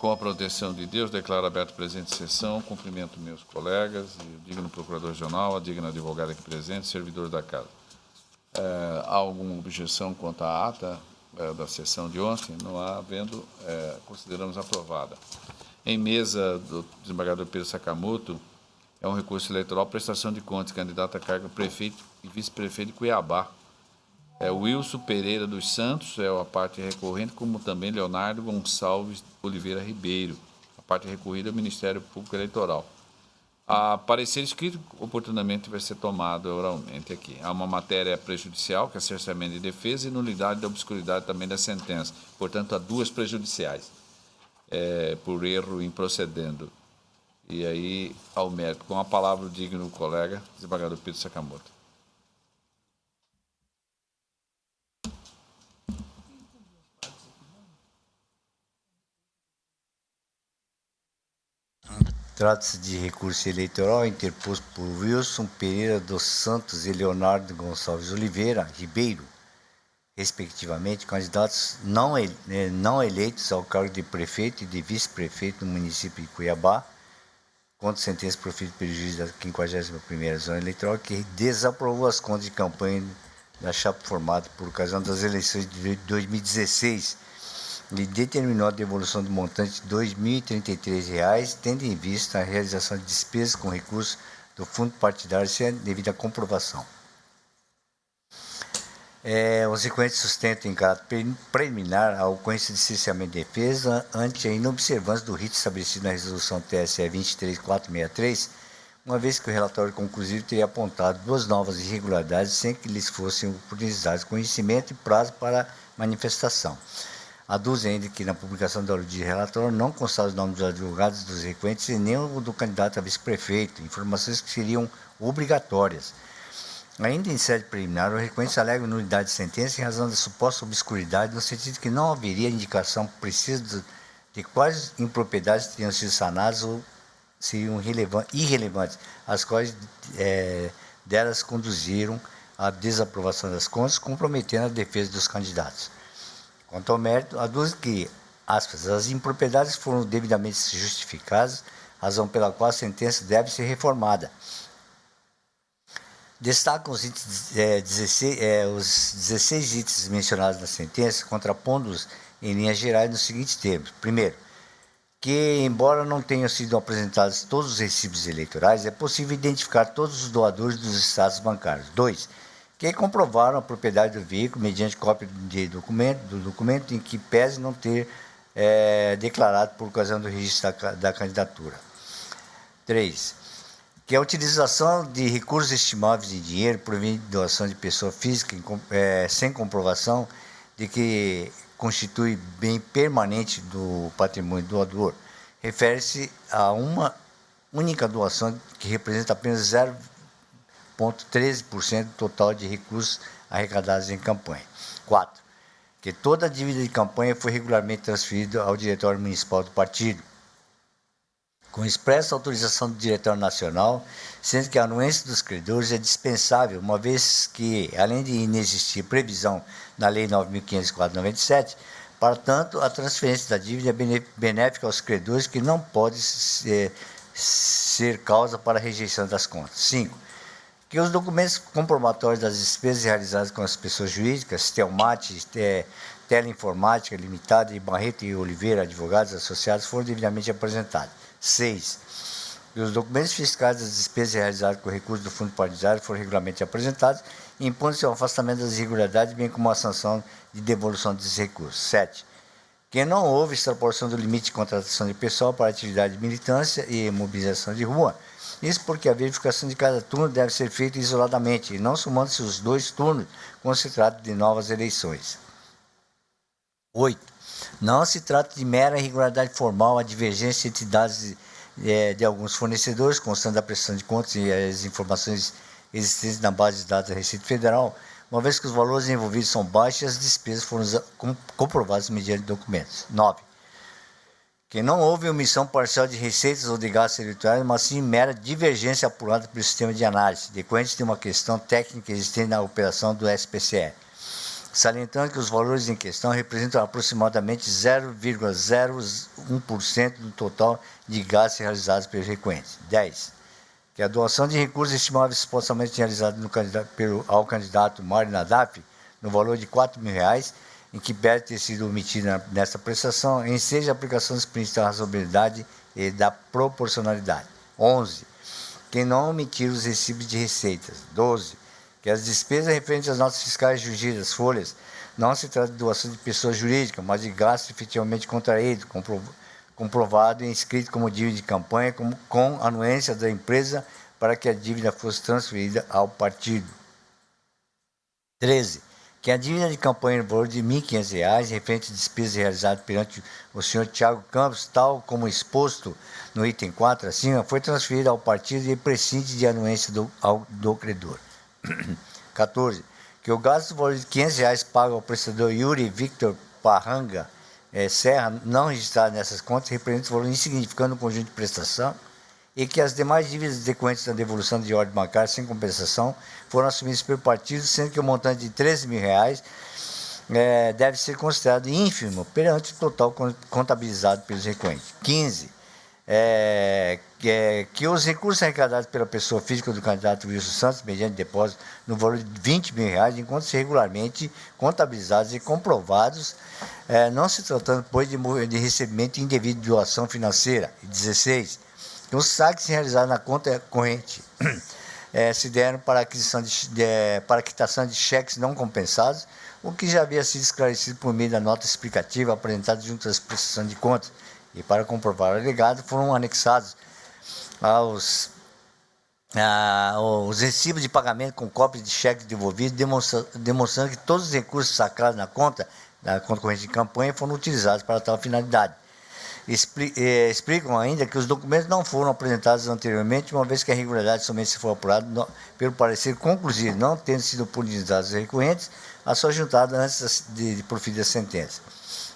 Com a proteção de Deus, declaro aberto a presente sessão, cumprimento meus colegas, e o digno procurador regional, a digna advogada aqui presente, servidores da casa. Há alguma objeção quanto à ata da sessão de ontem? Não há, havendo, consideramos aprovada. Em mesa do desembargador Pedro Sakamoto, é um recurso eleitoral, prestação de contas, candidato a cargo prefeito e vice-prefeito de Cuiabá. Wilson Pereira dos Santos é a parte recorrente, como também Leonardo Gonçalves Oliveira Ribeiro. A parte recorrida é o Ministério Público Eleitoral. A parecer escrito, oportunamente, vai ser tomado oralmente aqui. Há uma matéria prejudicial, que é cerceamento de defesa, e nulidade da obscuridade também da sentença. Portanto, há duas prejudiciais, por erro em procedendo. E aí, ao mérito. Com a palavra, o digno colega, desembargador Pedro Sakamoto. Trata-se de recurso eleitoral interposto por Wilson Pereira dos Santos e Leonardo Gonçalves Oliveira Ribeiro, respectivamente, candidatos não eleitos ao cargo de prefeito e de vice-prefeito no município de Cuiabá, contra sentença proferida pelo juiz da 51ª Zona Eleitoral, que desaprovou as contas de campanha da chapa formada por ocasião das eleições de 2016, e determinou a devolução do montante de R$ 2.033, tendo em vista a realização de despesas com recursos do fundo partidário sem a devida comprovação. Os requerentes sustentam em caráter preliminar a ocorrência de cerceamento de defesa ante a inobservância do rito estabelecido na resolução TSE 23463, uma vez que o relatório conclusivo teria apontado duas novas irregularidades sem que lhes fossem oportunizados conhecimento e prazo para manifestação. Aduz ainda que na publicação da ordem de relatório não constaram os nomes dos advogados dos requerentes e nem o do candidato a vice-prefeito, informações que seriam obrigatórias. Ainda em sede preliminar, o requerente alega nulidade de sentença em razão da suposta obscuridade, no sentido que não haveria indicação precisa de quais impropriedades teriam sido sanadas ou seriam irrelevantes, as quais delas conduziram à desaprovação das contas, comprometendo a defesa dos candidatos. Quanto ao mérito, aduz que, aspas, as impropriedades foram devidamente justificadas, razão pela qual a sentença deve ser reformada. Destacam os 16 itens mencionados na sentença, contrapondo-os em linhas gerais nos seguintes termos. Primeiro, que, embora não tenham sido apresentados todos os recibos eleitorais, é possível identificar todos os doadores dos extratos bancários. 2. Que comprovaram a propriedade do veículo mediante cópia do documento em que pese não ter declarado por ocasião do registro da candidatura. 3. Que a utilização de recursos estimáveis de dinheiro proveniente de doação de pessoa física sem comprovação de que constitui bem permanente do patrimônio do doador refere-se a uma única doação que representa apenas 0,13% do total de recursos arrecadados em campanha. 4. Que toda a dívida de campanha foi regularmente transferida ao Diretório Municipal do Partido, com expressa autorização do Diretório Nacional, sendo que a anuência dos credores é dispensável, uma vez que, além de inexistir previsão na Lei 9.504/97, para tanto, a transferência da dívida é benéfica aos credores, que não pode ser causa para a rejeição das contas. 5. Que os documentos comprobatórios das despesas realizadas com as pessoas jurídicas, Telmate, Teleinformática Limitada e Barreto e Oliveira, advogados associados, foram devidamente apresentados. 6. Que os documentos fiscais das despesas realizadas com recursos do fundo partidário foram regularmente apresentados, impondo-se o afastamento das irregularidades, bem como a sanção de devolução desses recursos. 7. Que não houve extrapolação do limite de contratação de pessoal para atividade de militância e mobilização de rua. Isso porque a verificação de cada turno deve ser feita isoladamente, e não somando-se os dois turnos, quando se trata de novas eleições. 8. Não se trata de mera irregularidade formal, a divergência entre dados de alguns fornecedores, constando a prestação de contas e as informações existentes na base de dados da Receita Federal, uma vez que os valores envolvidos são baixos e as despesas foram comprovadas mediante documentos. 9. Que não houve omissão parcial de receitas ou de gastos eleitorais, mas sim mera divergência apurada pelo sistema de análise, decorrente de uma questão técnica existente na operação do SPCE. salientando que os valores em questão representam aproximadamente 0,01% do total de gastos realizados pelos requerentes. 10. Que a doação de recursos estimáveis supostamente realizada ao candidato Mário Nadaf, no valor de R$4.000, em que pede ter sido omitida nessa prestação, enseja a aplicação dos princípios da razoabilidade e da proporcionalidade. 11. Que não omitir os recibos de receitas. 12. Que as despesas referentes às notas fiscais jurídicas, folhas, não se trata de doação de pessoa jurídica, mas de gasto efetivamente contraído, comprovado e inscrito como dívida de campanha, com anuência da empresa para que a dívida fosse transferida ao partido. 13. Que a dívida de campanha no valor de R$ 1.500, referente a despesas realizadas perante o senhor Thiago Campos, tal como exposto no item 4 acima, foi transferida ao partido e prescinde de anuência do credor. 14. Que o gasto do valor de R$ 500 pago ao prestador Yuri Victor Parranga Serra, não registrado nessas contas, representa o valor insignificante no conjunto de prestação, e que as demais dívidas decorrentes da devolução de ordem bancária sem compensação foram assumidas pelo partido, sendo que o montante de R$ 13.000 deve ser considerado ínfimo perante o total contabilizado pelos requerentes. 15. Que os recursos arrecadados pela pessoa física do candidato Wilson Santos, mediante depósito no valor de R$ 20.000, encontram-se regularmente contabilizados e comprovados, não se tratando, pois, de recebimento indevido de doação financeira. 16. Que os saques realizados na conta corrente se deram para para a quitação de cheques não compensados, o que já havia sido esclarecido por meio da nota explicativa apresentada junto às prestações de contas, e para comprovar o alegado foram anexados os recibos de pagamento com cópias de cheques devolvidos, demonstrando que todos os recursos sacrados na conta corrente de campanha foram utilizados para tal finalidade. Explicam ainda que os documentos não foram apresentados anteriormente, uma vez que a irregularidade somente se for apurada pelo parecer conclusivo, não tendo sido punizados os recorrentes, a sua juntada antes de proferir a sentença.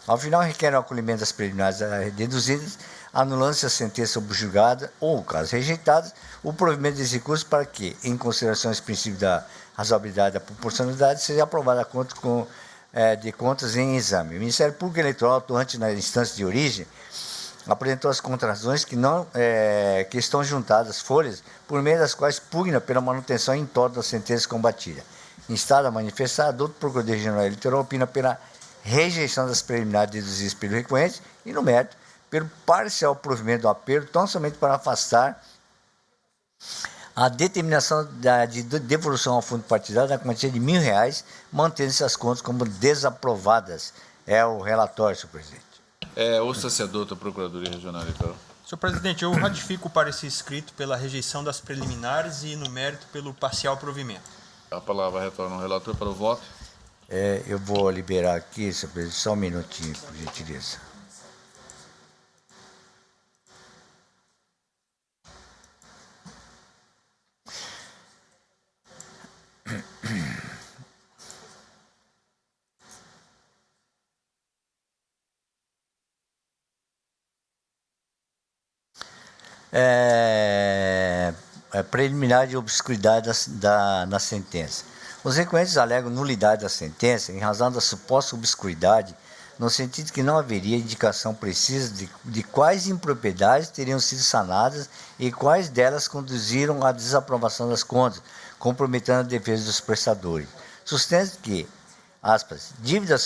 Ao final, requer o acolhimento das preliminares deduzidas, anulando-se a sentença subjugada ou, caso rejeitadas, o provimento desse recurso para que, em consideração aos princípios da razoabilidade e da proporcionalidade, seja aprovada a conta de contas em exame. O Ministério Público Eleitoral, atuante na instância de origem, apresentou as contradições que estão juntadas às folhas, por meio das quais pugna pela manutenção em torno da sentença combatida. Instado a manifestar, a doutor Procurador-Geral Eleitoral opina pela rejeição das preliminares deduzidas pelo requerente e, no mérito, pelo parcial provimento do apelo, tão somente para afastar a determinação de devolução ao fundo partidário da quantia de R$ 1.000, mantendo-se as contas como desaprovadas. É o relatório, senhor presidente. Ouça-se a doutora Procuradoria Regional Eleitoral. Senhor presidente, eu ratifico o parecer escrito pela rejeição das preliminares e, no mérito, pelo parcial provimento. A palavra retorna ao relator para o voto. Eu vou liberar aqui, senhor presidente, só um minutinho, por gentileza. Preliminar de obscuridade na sentença. Os requerentes alegam nulidade da sentença em razão da suposta obscuridade, no sentido que não haveria indicação precisa de quais impropriedades teriam sido sanadas e quais delas conduziram à desaprovação das contas, comprometendo a defesa dos prestadores. Sustenta que, aspas, dúvida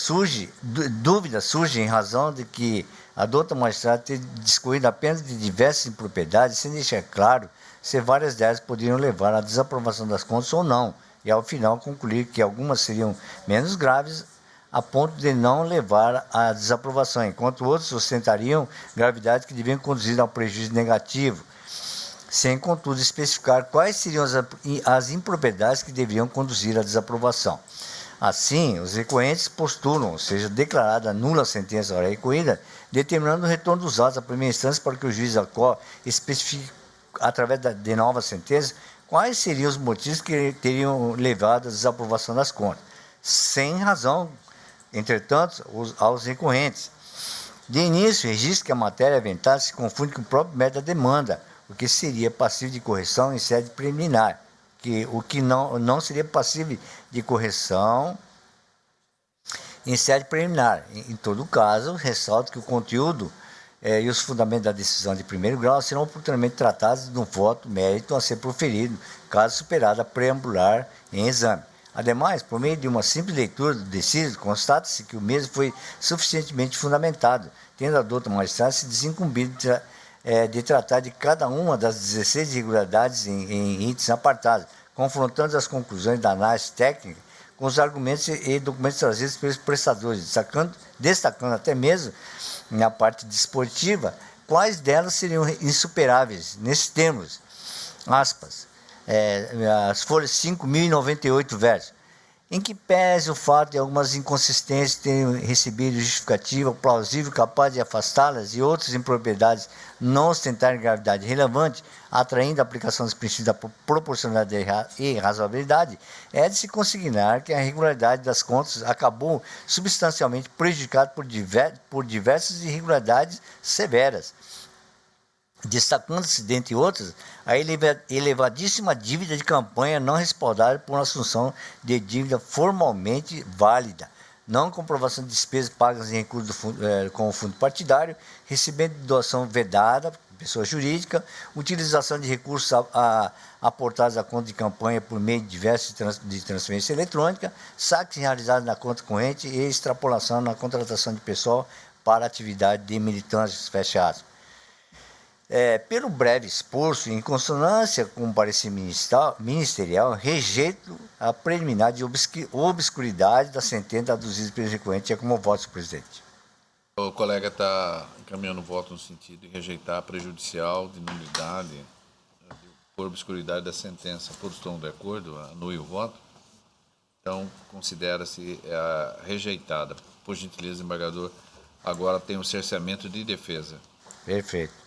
surge em razão de que a douta magistrada ter discorrido apenas de diversas impropriedades, sem deixar claro se várias delas poderiam levar à desaprovação das contas ou não, e ao final concluir que algumas seriam menos graves a ponto de não levar à desaprovação, enquanto outros sustentariam gravidade que deviam conduzir ao prejuízo negativo, sem, contudo, especificar quais seriam as impropriedades que deveriam conduzir à desaprovação. Assim, os requerentes postulam, seja declarada nula a sentença ora recorrida, determinando o retorno dos autos à primeira instância para que o juiz especifique, através de nova sentença, quais seriam os motivos que teriam levado à desaprovação das contas, sem razão, entretanto, aos recorrentes. De início, registra que a matéria aventada se confunde com o próprio mérito da demanda, o que seria passível de correção em sede preliminar, o que não seria passível de correção em sede preliminar. Em todo caso, ressalto que o conteúdo e os fundamentos da decisão de primeiro grau serão oportunamente tratados no voto mérito a ser proferido, caso superada a preambular em exame. Ademais, por meio de uma simples leitura do deciso, constata-se que o mesmo foi suficientemente fundamentado, tendo a douta magistrado se desincumbido de tratar de cada uma das 16 irregularidades em itens apartados, confrontando as conclusões da análise técnica com os argumentos e documentos trazidos pelos prestadores, destacando até mesmo, na parte desportiva, quais delas seriam insuperáveis, nesses termos, aspas, as folhas 5.098 versos, em que pese o fato de algumas inconsistências terem recebido justificativa plausível capaz de afastá-las e outras impropriedades não ostentarem gravidade relevante, atraindo a aplicação dos princípios da proporcionalidade e razoabilidade, é de se consignar que a regularidade das contas acabou substancialmente prejudicada por diversas irregularidades severas, destacando-se, dentre outras, a elevadíssima dívida de campanha não respaldada por uma assunção de dívida formalmente válida, não comprovação de despesas pagas em recurso com o fundo partidário, recebimento de doação vedada, pessoa jurídica, utilização de recursos aportados à conta de campanha por meio de diversos de transferência eletrônica, saques realizados na conta corrente e extrapolação na contratação de pessoal para atividade de militância, fecha aspas. Pelo breve esforço, em consonância com o parecer ministerial, rejeito a preliminar de obscuridade da sentença aduzida pelo recorrente. É como voto, senhor presidente. O colega está encaminhando o voto no sentido de rejeitar a prejudicial de nulidade por obscuridade da sentença. Todos estão de acordo? Anule o voto? Então, considera-se rejeitada. Por gentileza, desembargador, agora tem o cerceamento de defesa. Perfeito.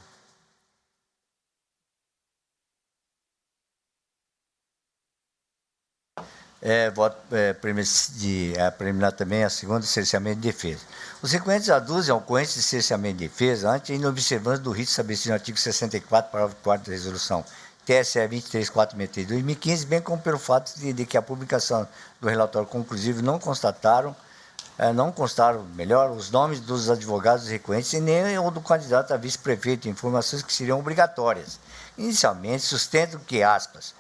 Voto preliminar também a segunda, cerceamento de defesa. Os recorrentes aduzem a ocorrência de cerceamento de defesa ante a inobservância do rito estabelecido no artigo 64, parágrafo 4º da resolução TSE 23463 de 2015, bem como pelo fato de que a publicação do relatório conclusivo não constastaram os nomes dos advogados recorrentes e nem o do candidato a vice-prefeito, informações que seriam obrigatórias. Inicialmente, sustentam que, aspas,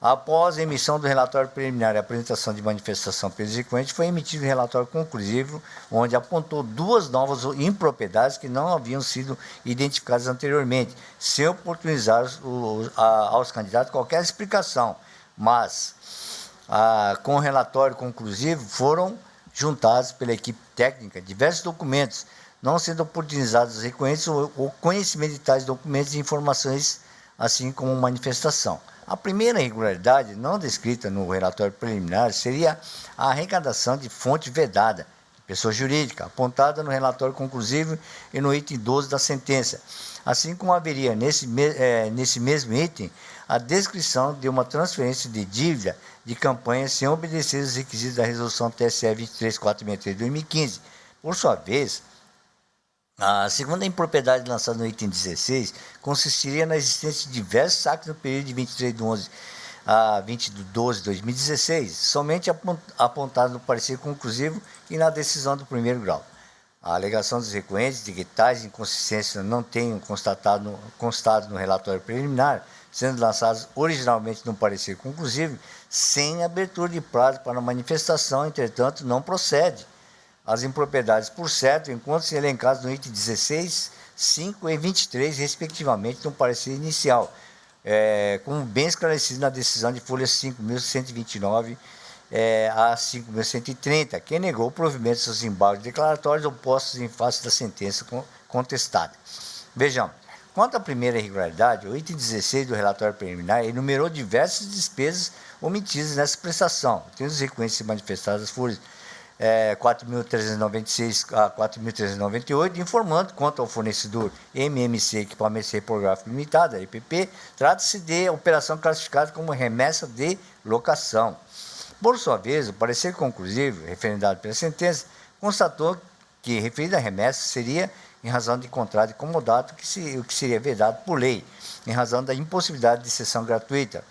após a emissão do relatório preliminar e a apresentação de manifestação pelos recorrentes, foi emitido um relatório conclusivo, onde apontou duas novas impropriedades que não haviam sido identificadas anteriormente, sem oportunizar aos candidatos qualquer explicação, mas, com o relatório conclusivo, foram juntados pela equipe técnica diversos documentos, não sendo oportunizados aos recorrentes o conhecimento de tais documentos e informações, assim como manifestação. A primeira irregularidade, não descrita no relatório preliminar, seria a arrecadação de fonte vedada, pessoa jurídica, apontada no relatório conclusivo e no item 12 da sentença. Assim como haveria nesse mesmo item a descrição de uma transferência de dívida de campanha sem obedecer os requisitos da resolução TSE 23463 de 2015. Por sua vez, a segunda impropriedade lançada no item 16 consistiria na existência de diversos saques no período de 23 de 11 a 20 de 12 de 2016, somente apontado no parecer conclusivo e na decisão do primeiro grau. A alegação dos recorrentes de que tais inconsistências não tenham constado no relatório preliminar, sendo lançados originalmente no parecer conclusivo, sem abertura de prazo para manifestação, entretanto, não procede. As impropriedades, por certo, encontram-se elencadas no item 16, 5 e 23, respectivamente, no parecer inicial, como bem esclarecido na decisão de folha 5.129 a 5.130, que negou o provimento dos embargos declaratórios opostos em face da sentença contestada. Vejamos, quanto à primeira irregularidade, o item 16 do relatório preliminar enumerou diversas despesas omitidas nessa prestação, tendo os recorrentes se manifestados as folhas 4.396 a 4.398, informando quanto ao fornecedor MMC Equipamentos Reprográficos Limitada, EPP, trata-se de operação classificada como remessa de locação. Por sua vez, o parecer conclusivo, referendado pela sentença, constatou que referida remessa seria em razão de contrato de comodato, o que seria vedado por lei, em razão da impossibilidade de cessão gratuita,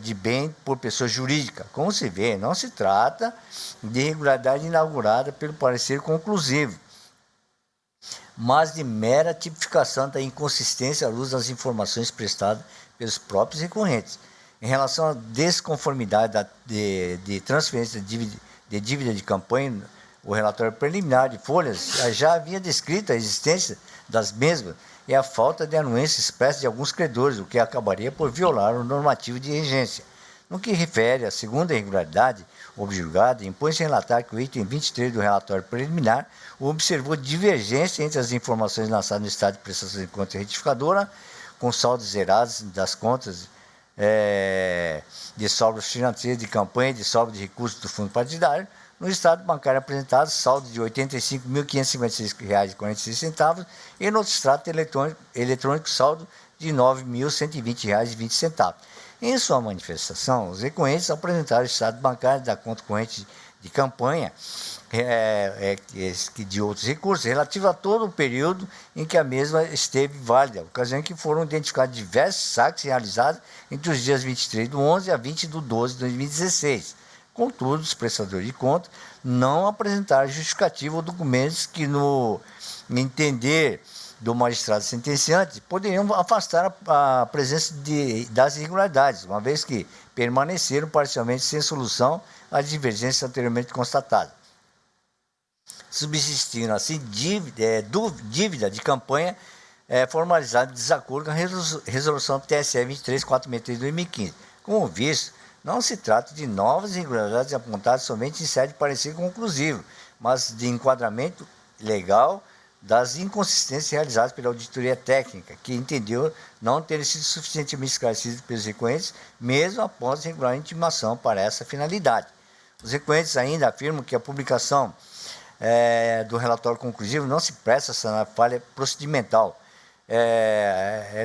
de bem por pessoa jurídica. Como se vê, não se trata de irregularidade inaugurada pelo parecer conclusivo, mas de mera tipificação da inconsistência à luz das informações prestadas pelos próprios recorrentes. Em relação à desconformidade de transferência de dívida de campanha, o relatório preliminar de folhas já havia descrito a existência das mesmas e a falta de anuência expressa de alguns credores, o que acabaria por violar o normativo de regência. No que refere à segunda irregularidade objulgada, impõe-se relatar que o item 23 do relatório preliminar observou divergência entre as informações lançadas no estado de prestação de contas retificadora, com saldos zerados das contas de sobras financeiras de campanha e de sobra de recursos do fundo partidário, no estado bancário apresentado, saldo de R$ 85.556,46 e no extrato eletrônico, saldo de R$ 9.120,20. Em sua manifestação, os recorrentes apresentaram o estado bancário da conta corrente de campanha de outros recursos, relativo a todo o período em que a mesma esteve válida, ocasião em que foram identificados diversos saques realizados entre os dias 23/11 a 20/12/2016. Contudo, os prestadores de contas não apresentaram justificativa ou documentos que, no entender do magistrado sentenciante, poderiam afastar a presença das irregularidades, uma vez que permaneceram parcialmente sem solução às divergências anteriormente constatadas. Subsistindo assim dívida de campanha formalizada de desacordo com a resolução TSE 23.463 de 2015. Como visto, não se trata de novas irregularidades apontadas somente em sede de parecer conclusivo, mas de enquadramento legal das inconsistências realizadas pela auditoria técnica, que entendeu não terem sido suficientemente esclarecidas pelos recorrentes, mesmo após regular a intimação para essa finalidade. Os recorrentes ainda afirmam que a publicação do relatório conclusivo não se presta a sanar falha procedimental,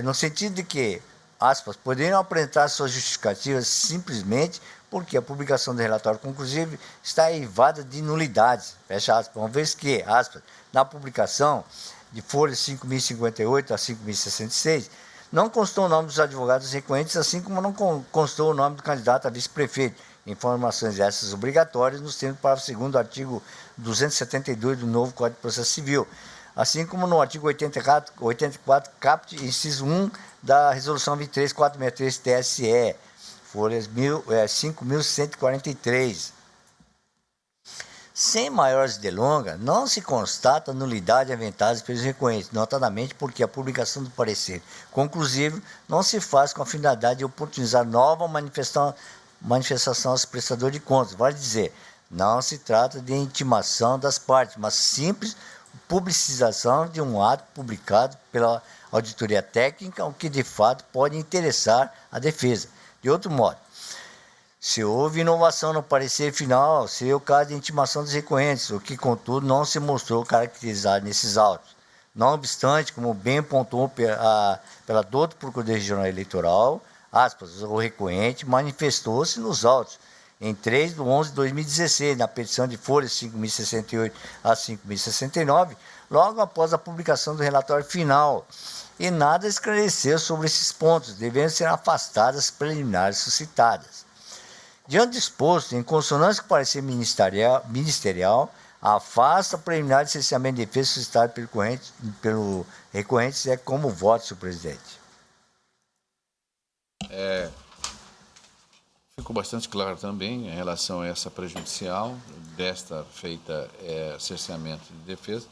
no sentido de que, aspas, poderiam apresentar suas justificativas simplesmente porque a publicação do relatório conclusivo está eivada de nulidades, fecha aspas, uma vez que, aspas, na publicação de folhas 5.058 a 5.066, não constou o nome dos advogados recorrentes, assim como não constou o nome do candidato a vice-prefeito. Informações essas obrigatórias nos termos do parágrafo 2º do artigo 272 do novo Código de Processo Civil, assim como no artigo 84 caput, inciso 1 da Resolução 23.463 TSE, folhas 5.143. Sem maiores delongas, não se constata nulidade aventada pelos recorrentes, notadamente porque a publicação do parecer conclusivo não se faz com a finalidade de oportunizar nova manifestação aos prestadores de contas. Vale dizer, não se trata de intimação das partes, mas simples publicização de um ato publicado pela auditoria técnica, o que de fato pode interessar a defesa. De outro modo, se houve inovação no parecer final, seria o caso de intimação dos recorrentes, o que, contudo, não se mostrou caracterizado nesses autos. Não obstante, como bem pontuou pela douta Procurador Regional Eleitoral, aspas, o recorrente manifestou-se nos autos em 3/11/2016, na petição de folhas 5.068 a 5.069, logo após a publicação do relatório final, e nada esclareceu sobre esses pontos, devendo ser afastadas as preliminares suscitadas. Diante do exposto, em consonância com o parecer ministerial, afasta a preliminar de licenciamento de defesa suscitado pelo recorrente, como voto, senhor presidente. Ficou bastante claro também em relação a essa prejudicial, desta feita cerceamento de defesa,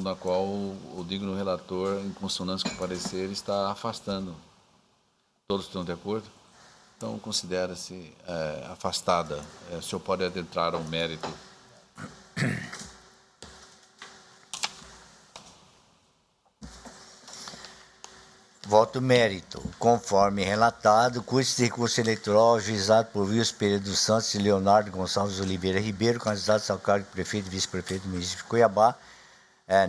na qual o digno relator, em consonância com o parecer, está afastando. Todos estão de acordo? Então, considera-se afastada. O senhor pode adentrar ao mérito. Voto mérito. Conforme relatado, curso de recurso eleitoral ajuizado por Wilson Pereira dos Santos e Leonardo Gonçalves Oliveira Ribeiro, candidatos ao cargo de prefeito e vice-prefeito do município de Cuiabá,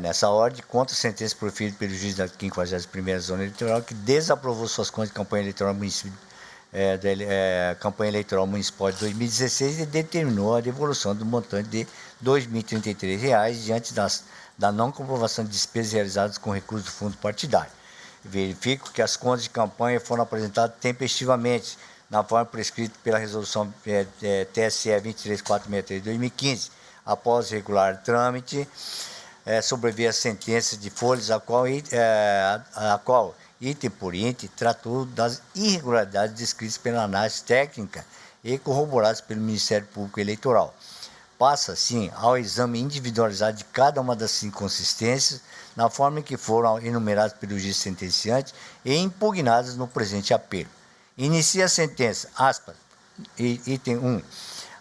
nessa ordem, contra a sentença proferida pelo juiz da 51ª Zona Eleitoral, que desaprovou suas contas de campanha eleitoral municipal de 2016 e determinou a devolução do montante de R$ 2.033 diante da não comprovação de despesas realizadas com recursos do fundo partidário. Verifico que as contas de campanha foram apresentadas tempestivamente, na forma prescrita pela resolução TSE 23463 de 2015. Após regular trâmite, sobreveio a sentença de folhas, a qual, item por item, tratou das irregularidades descritas pela análise técnica e corroboradas pelo Ministério Público Eleitoral. Passa, assim, ao exame individualizado de cada uma das inconsistências, na forma em que foram enumeradas pelo juiz sentenciante e impugnadas no presente apelo. Inicia a sentença, aspas, item 1.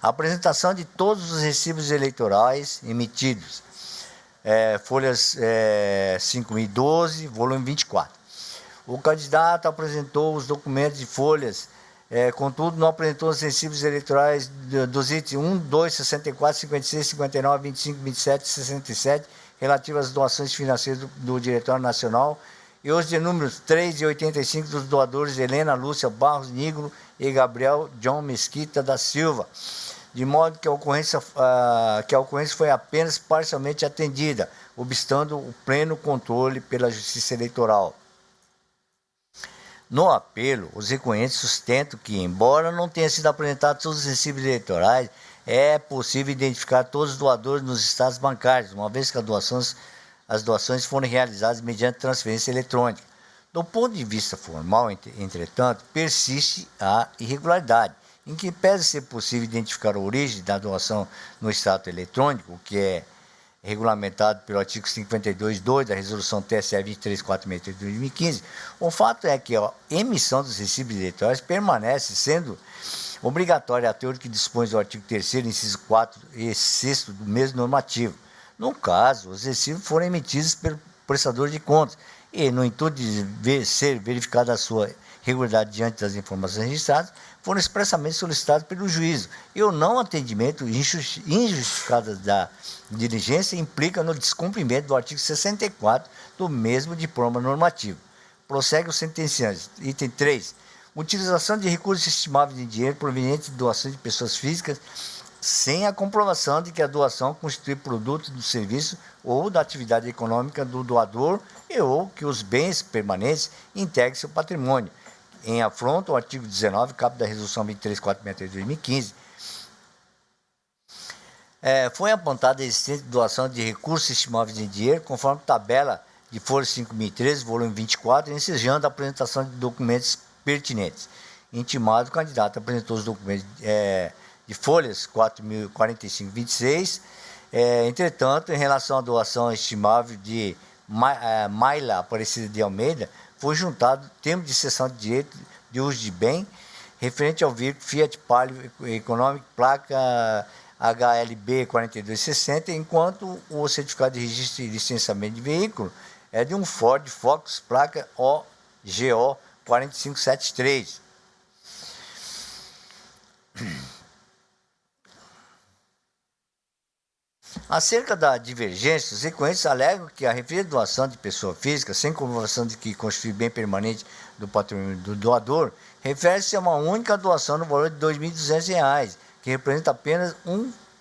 Apresentação de todos os recibos eleitorais emitidos, folhas 5.012, volume 24. O candidato apresentou os documentos de folhas, contudo, não apresentou os recibos eleitorais dos itens 1, 2, 64, 56, 59, 25, 27 e 67, relativos às doações financeiras do Diretório Nacional, e os de números 3 e 85 dos doadores Helena Lúcia Barros Nigro e Gabriel John Mesquita da Silva, de modo que a ocorrência foi apenas parcialmente atendida, obstando o pleno controle pela Justiça Eleitoral. No apelo, os recorrentes sustentam que, embora não tenham sido apresentados todos os recibos eleitorais, é possível identificar todos os doadores nos estados bancários, uma vez que as doações foram realizadas mediante transferência eletrônica. Do ponto de vista formal, entretanto, persiste a irregularidade, em que pese ser possível identificar a origem da doação no extrato eletrônico, o que é regulamentado pelo artigo 52.2 da resolução TSE 23463 de 2015, o fato é que a emissão dos recibos eleitorais permanece sendo obrigatória a teor que dispõe do artigo 3º, inciso 4 e 6º do mesmo normativo. No caso, os recibos foram emitidos pelo prestador de contas e, no intuito de ser verificada a sua regularidade diante das informações registradas, foram expressamente solicitados pelo juízo. E o não atendimento injustificado da diligência implica no descumprimento do artigo 64 do mesmo diploma normativo. Prossegue o sentenciante. Item 3. Utilização de recursos estimáveis em dinheiro provenientes de doações de pessoas físicas sem a comprovação de que a doação constitui produto do serviço ou da atividade econômica do doador ou que os bens permanentes integrem seu patrimônio, em afronto ao artigo 19, caput da resolução 23463 de 2015. Foi apontada a existência de doação de recursos estimáveis em dinheiro, conforme tabela de folha 5.013, volume 24, ensejando a apresentação de documentos pertinentes. Intimado, o candidato apresentou os documentos de folhas 4.045-26. Entretanto, em relação à doação estimável de Maila Aparecida de Almeida, foi juntado termo de cessão de direito de uso de bem referente ao veículo Fiat Palio Economic, placa HLB 4260, enquanto o certificado de registro e licenciamento de veículo é de um Ford Focus, placa OGO 4573. Acerca da divergência, os recorrentes alegam que a referida doação de pessoa física, sem comprovação de que constitui bem permanente do patrimônio do doador, refere-se a uma única doação no valor de R$ 2.200, que representa apenas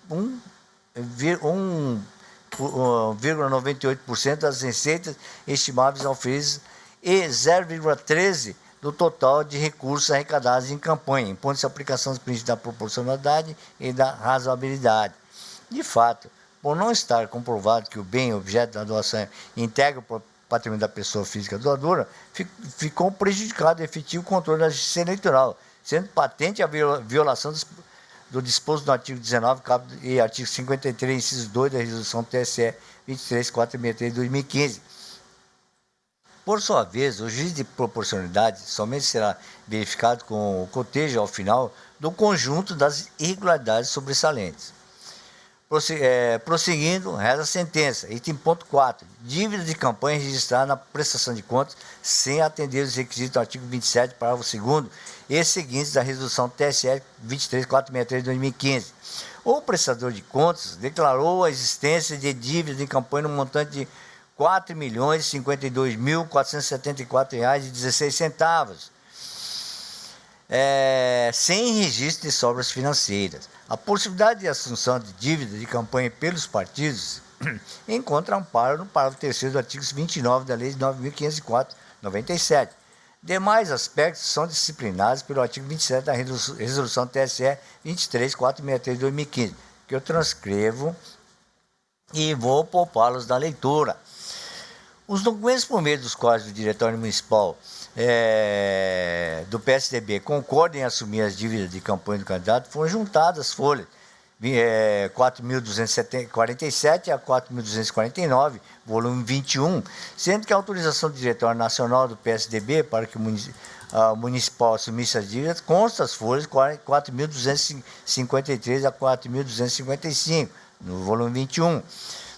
1,98% das receitas estimáveis auferidas e 0,13% do total de recursos arrecadados em campanha, impondo-se a aplicação dos princípios da proporcionalidade e da razoabilidade. De fato, por não estar comprovado que o bem objeto da doação integra o patrimônio da pessoa física doadora, ficou prejudicado o efetivo controle da Justiça Eleitoral, sendo patente a violação do disposto no artigo 19 e artigo 53, inciso 2 da resolução TSE 23463 de 2015. Por sua vez, o juízo de proporcionalidade somente será verificado com o cotejo ao final do conjunto das irregularidades sobressalentes. Prosseguindo, reza a sentença. Item ponto 4. Dívida de campanha registrada na prestação de contas sem atender os requisitos do artigo 27, parágrafo 2º e seguintes da resolução TSE 23463 de 2015. O prestador de contas declarou a existência de dívida de campanha no montante de R$ 4.052.474,16, sem registro de sobras financeiras. A possibilidade de assunção de dívida de campanha pelos partidos encontra amparo no parágrafo 3º do artigo 29 da Lei de 9.504 97. Demais aspectos são disciplinados pelo artigo 27 da Resolução TSE 23463 de 2015, que eu transcrevo e vou poupá-los da leitura. Os documentos por meio dos quais o Diretório Municipal do PSDB concordam em assumir as dívidas de campanha do candidato foram juntadas as folhas 4.247 a 4.249, volume 21, sendo que a autorização do Diretório Nacional do PSDB para que o municipal assumisse as dívidas consta as folhas 4.253 a 4.255, no volume 21.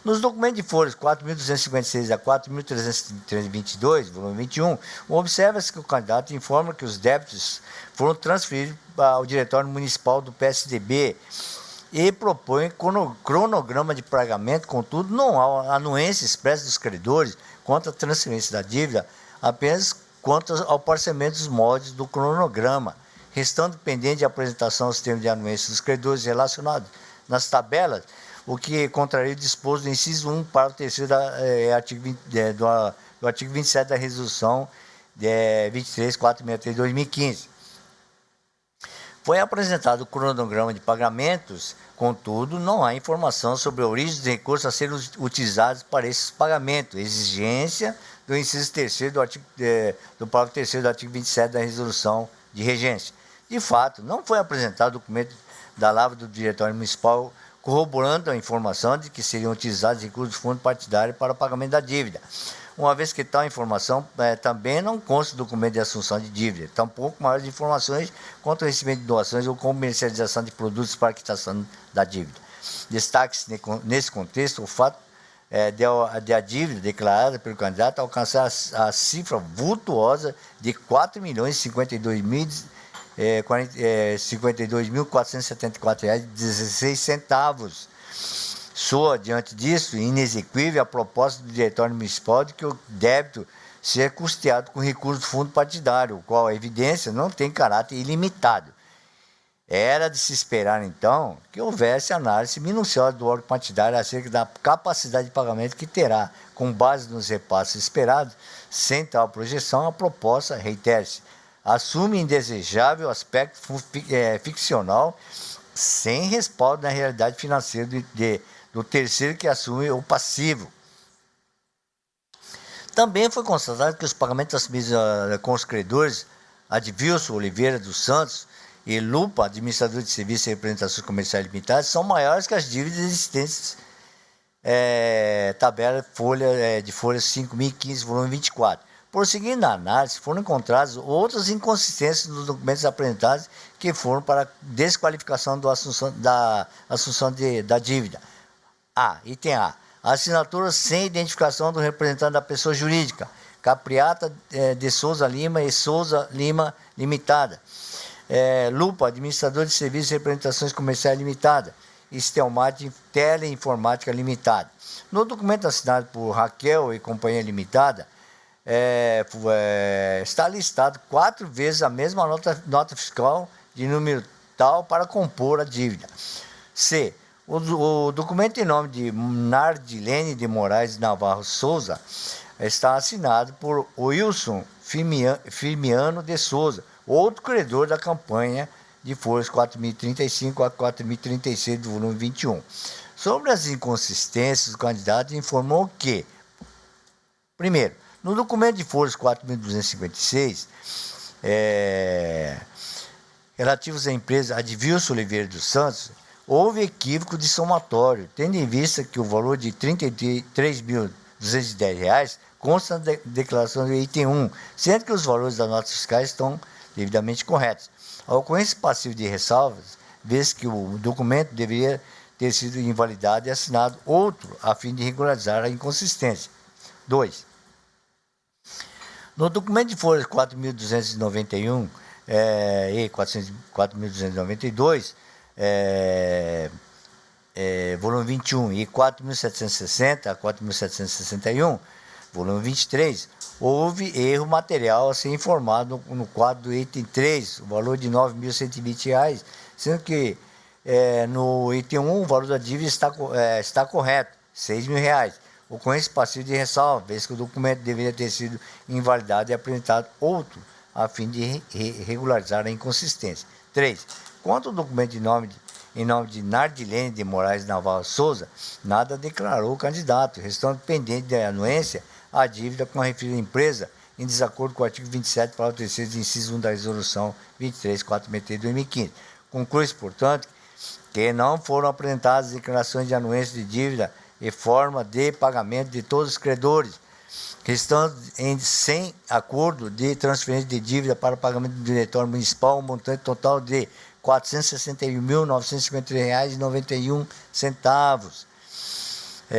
Nos documentos de folhas 4.256 a 4.322, volume 21, observa-se que o candidato informa que os débitos foram transferidos ao Diretório Municipal do PSDB e propõe cronograma de pagamento, contudo, não há anuência expressa dos credores quanto à transferência da dívida, apenas quanto ao parcelamento dos moldes do cronograma, restando pendente de apresentação aos termos de anuência dos credores relacionados nas tabelas, o que contraria o disposto do inciso 1 para o terceiro do artigo 27 da Resolução 23463 de 2015. Foi apresentado o cronograma de pagamentos, contudo, não há informação sobre a origem dos recursos a serem utilizados para esses pagamentos, exigência do inciso 3º do parágrafo 3º do artigo 27 da Resolução de Regência. De fato, não foi apresentado o documento da lavra do Diretório Municipal corroborando a informação de que seriam utilizados recursos do fundo partidário para o pagamento da dívida, uma vez que tal informação também não consta do documento de assunção de dívida, tampouco maiores informações quanto ao recebimento de doações ou comercialização de produtos para quitação da dívida. Destaque-se nesse contexto o fato de a dívida declarada pelo candidato alcançar a cifra vultuosa de R$ 4.052.474,16. Soa, diante disso, inexequível a proposta do Diretório Municipal de que o débito seja custeado com recursos do fundo partidário, o qual, a evidência, não tem caráter ilimitado. Era de se esperar, então, que houvesse análise minuciosa do órgão partidário acerca da capacidade de pagamento que terá, com base nos repasses esperados. Sem tal projeção, a proposta, reitera-se, assume indesejável aspecto ficcional, sem respaldo na realidade financeira do terceiro que assume o passivo. Também foi constatado que os pagamentos assumidos com os credores Advilson Oliveira dos Santos e Lupa, administrador de serviços e representações comerciais limitadas, são maiores que as dívidas existentes, tabela de folha 5.015, volume 24. Prosseguindo na análise, foram encontradas outras inconsistências nos documentos apresentados que foram para desqualificação da assunção da dívida. Item A. Assinatura sem identificação do representante da pessoa jurídica, Capriata de Souza Lima e Souza Lima Limitada. Lupa, administrador de serviços e representações comerciais limitada. Estelmate Teleinformática Limitada. No documento assinado por Raquel e Companhia Limitada, está listado 4 vezes a mesma nota fiscal de número tal para compor a dívida. C. O documento em nome de Nardilene de Moraes Navarro Souza está assinado por Wilson Firmiano de Souza, outro credor da campanha de folhas 4.035 a 4.036 do volume 21. Sobre as inconsistências, o candidato informou que, primeiro, no documento de folhas 4.256, relativos à empresa Advilson Oliveira dos Santos, houve equívoco de somatório, tendo em vista que o valor de R$ 33.210 consta na declaração do item 1, sendo que os valores das notas fiscais estão devidamente corretos. A ocorrência passiva de ressalvas, vê-se que o documento deveria ter sido invalidado e assinado outro, a fim de regularizar a inconsistência. 2. No documento de folhas 4.291 e 4.292, volume 21 e 4.760 a 4.761, volume 23, houve erro material a ser informado no quadro do item 3, o valor de R$ 9.120, sendo que no item 1 o valor da dívida está correto, R$ 6.000. ocorrência passiva de ressalva, vez que o documento deveria ter sido invalidado e apresentado outro, a fim de regularizar a inconsistência. 3. Quanto ao documento em nome de Nardilene de Moraes Navarro Souza, nada declarou o candidato, restando pendente de anuência a dívida com a referida empresa, em desacordo com o artigo 27, parágrafo 3º, inciso 1 da Resolução 23.463 de 2015. Conclui-se, portanto, que não foram apresentadas declarações de anuência de dívida e forma de pagamento de todos os credores, restando sem acordo de transferência de dívida para pagamento do diretório municipal, um montante total de R$ 461.953,91. R$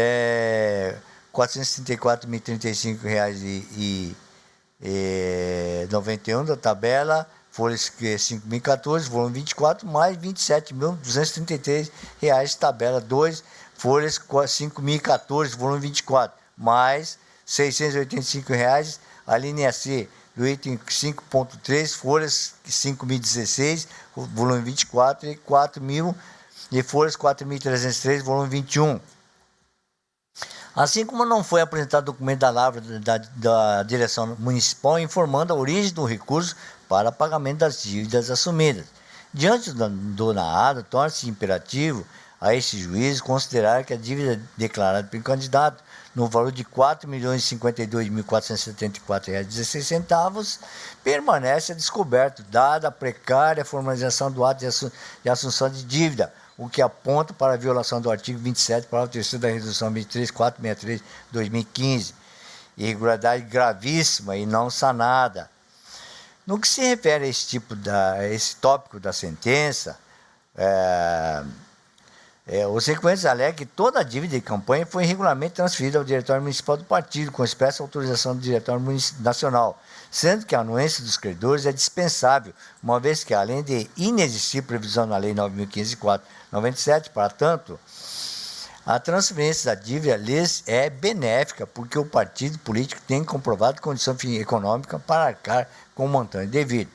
434.035,91 da tabela, folhas 5.014, volume 24, mais R$ 27.233, tabela 2, folhas 5.014, volume 24, mais R$ 685, a linha C do item 5.3, folhas 5.016, volume 24, e 4.000, e folhas 4.303, volume 21. Assim como não foi apresentado documento da lavra da direção municipal informando a origem do recurso para pagamento das dívidas assumidas. Diante do narrado, torna-se imperativo a este juízo considerar que a dívida declarada pelo candidato no valor de R$ 4.052.474,16 permanece a descoberto, dada a precária formalização do ato de assunção de dívida, o que aponta para a violação do artigo 27, parágrafo 3º da Resolução 23.463 de 2015, irregularidade gravíssima e não sanada. No que se refere a esse tópico da sentença, os requerentes alegam que toda a dívida de campanha foi irregularmente transferida ao Diretório Municipal do Partido, com expressa autorização do Diretório Nacional, sendo que a anuência dos credores é dispensável, uma vez que, além de inexistir previsão na Lei 9.504/97, para tanto, a transferência da dívida lhes é benéfica, porque o partido político tem comprovado condição econômica para arcar com o montante devido.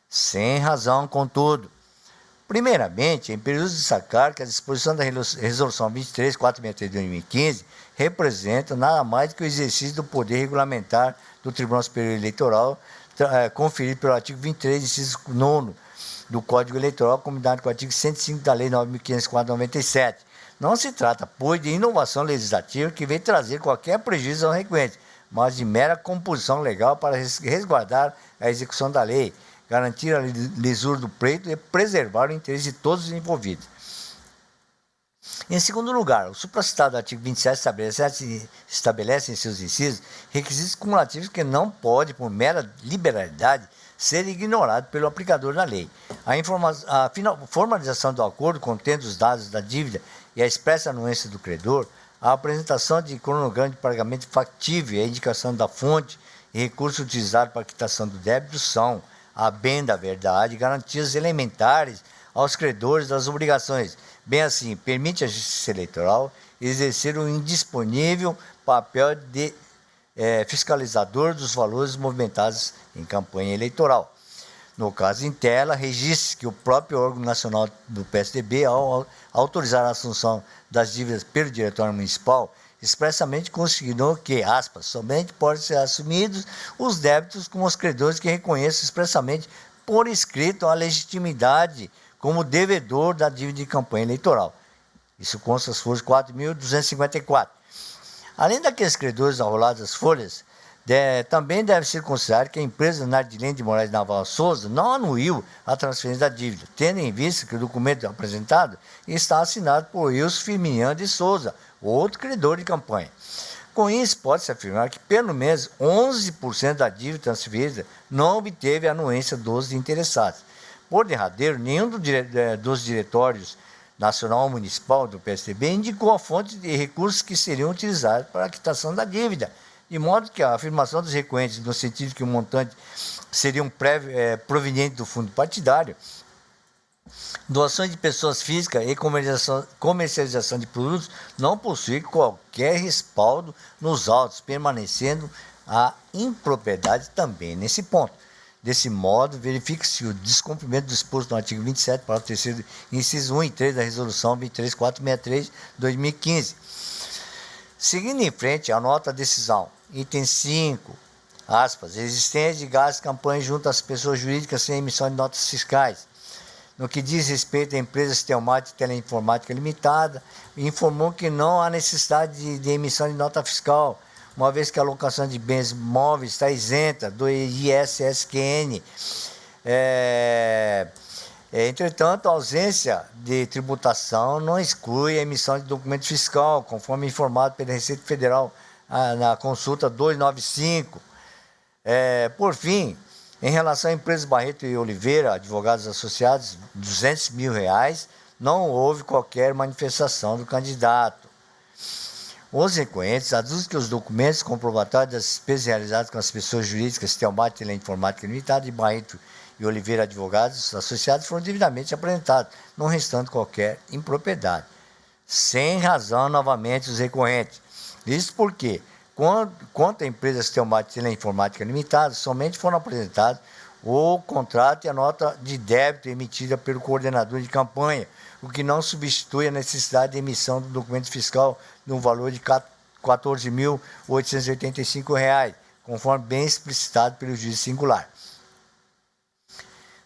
Sem razão, contudo. Primeiramente, é imperioso destacar que a disposição da Resolução 23.463 de 2015 representa nada mais do que o exercício do poder regulamentar do Tribunal Superior Eleitoral, conferido pelo artigo 23, inciso 9 do Código Eleitoral, combinado com o artigo 105 da Lei 9.504/97. Não se trata, pois, de inovação legislativa que vem trazer qualquer prejuízo ao requerente, mas de mera composição legal para resguardar a execução da lei, garantir a lisura do pleito e preservar o interesse de todos os envolvidos. Em segundo lugar, o supracitado artigo 27 estabelece em seus incisos requisitos cumulativos que não pode, por mera liberalidade, ser ignorado pelo aplicador da lei. A formalização do acordo contendo os dados da dívida e a expressa anuência do credor, a apresentação de cronograma de pagamento factível e a indicação da fonte e recurso utilizado para a quitação do débito são, a bem da verdade, garantias elementares aos credores das obrigações. Bem assim, permite à Justiça Eleitoral exercer um indisponível papel de fiscalizador dos valores movimentados em campanha eleitoral. No caso em tela, registre que o próprio órgão nacional do PSDB, ao autorizar a assunção das dívidas pelo Diretório Municipal, expressamente consignou que, aspas, somente podem ser assumidos os débitos com os credores que reconheçam expressamente por escrito a legitimidade como devedor da dívida de campanha eleitoral. Isso consta as folhas 4.254. Além daqueles credores arrolados às folhas, também deve ser considerado que a empresa Nardilene de Moraes Navarro Souza não anuiu a transferência da dívida, tendo em vista que o documento apresentado está assinado por Wilson Firminiano de Souza, outro credor de campanha. Com isso, pode-se afirmar que pelo menos 11% da dívida transferida não obteve a anuência dos interessados. Por derradeiro, nenhum dos diretórios nacional ou municipal do PSDB indicou a fonte de recursos que seriam utilizados para a quitação da dívida, de modo que a afirmação dos requerentes, no sentido que o montante seria proveniente do fundo partidário, doações de pessoas físicas e comercialização de produtos não possui qualquer respaldo nos autos, permanecendo a impropriedade também nesse ponto. Desse modo, verifica-se o descumprimento do disposto no artigo 27, parágrafo 3º, inciso 1 e 3 da Resolução 23.463 de 2015. Seguindo em frente, anota a decisão. Item 5, aspas, existência de gastos de campanha junto às pessoas jurídicas sem emissão de notas fiscais. No que diz respeito à empresa Stelmate Teleinformática Limitada, informou que não há necessidade de emissão de nota fiscal, uma vez que a alocação de bens móveis está isenta do ISSQN. Entretanto, a ausência de tributação não exclui a emissão de documento fiscal, conforme informado pela Receita Federal na consulta 295. Por fim, em relação à empresa Barreto e Oliveira, advogados associados, R$200 mil, não houve qualquer manifestação do candidato. Os requerentes aduzem que os documentos comprobatórios das despesas realizadas com as pessoas jurídicas Stelmate Teleinformática Limitada e Barreto e Oliveira Advogados Associados foram devidamente apresentados, não restando qualquer impropriedade. Sem razão, novamente, os recorrentes. Isso porque, quanto à empresa Stelmate Teleinformática Limitada, somente foram apresentados o contrato e a nota de débito emitida pelo coordenador de campanha, o que não substitui a necessidade de emissão do documento fiscal no valor de R$ 14.885, conforme bem explicitado pelo juiz singular.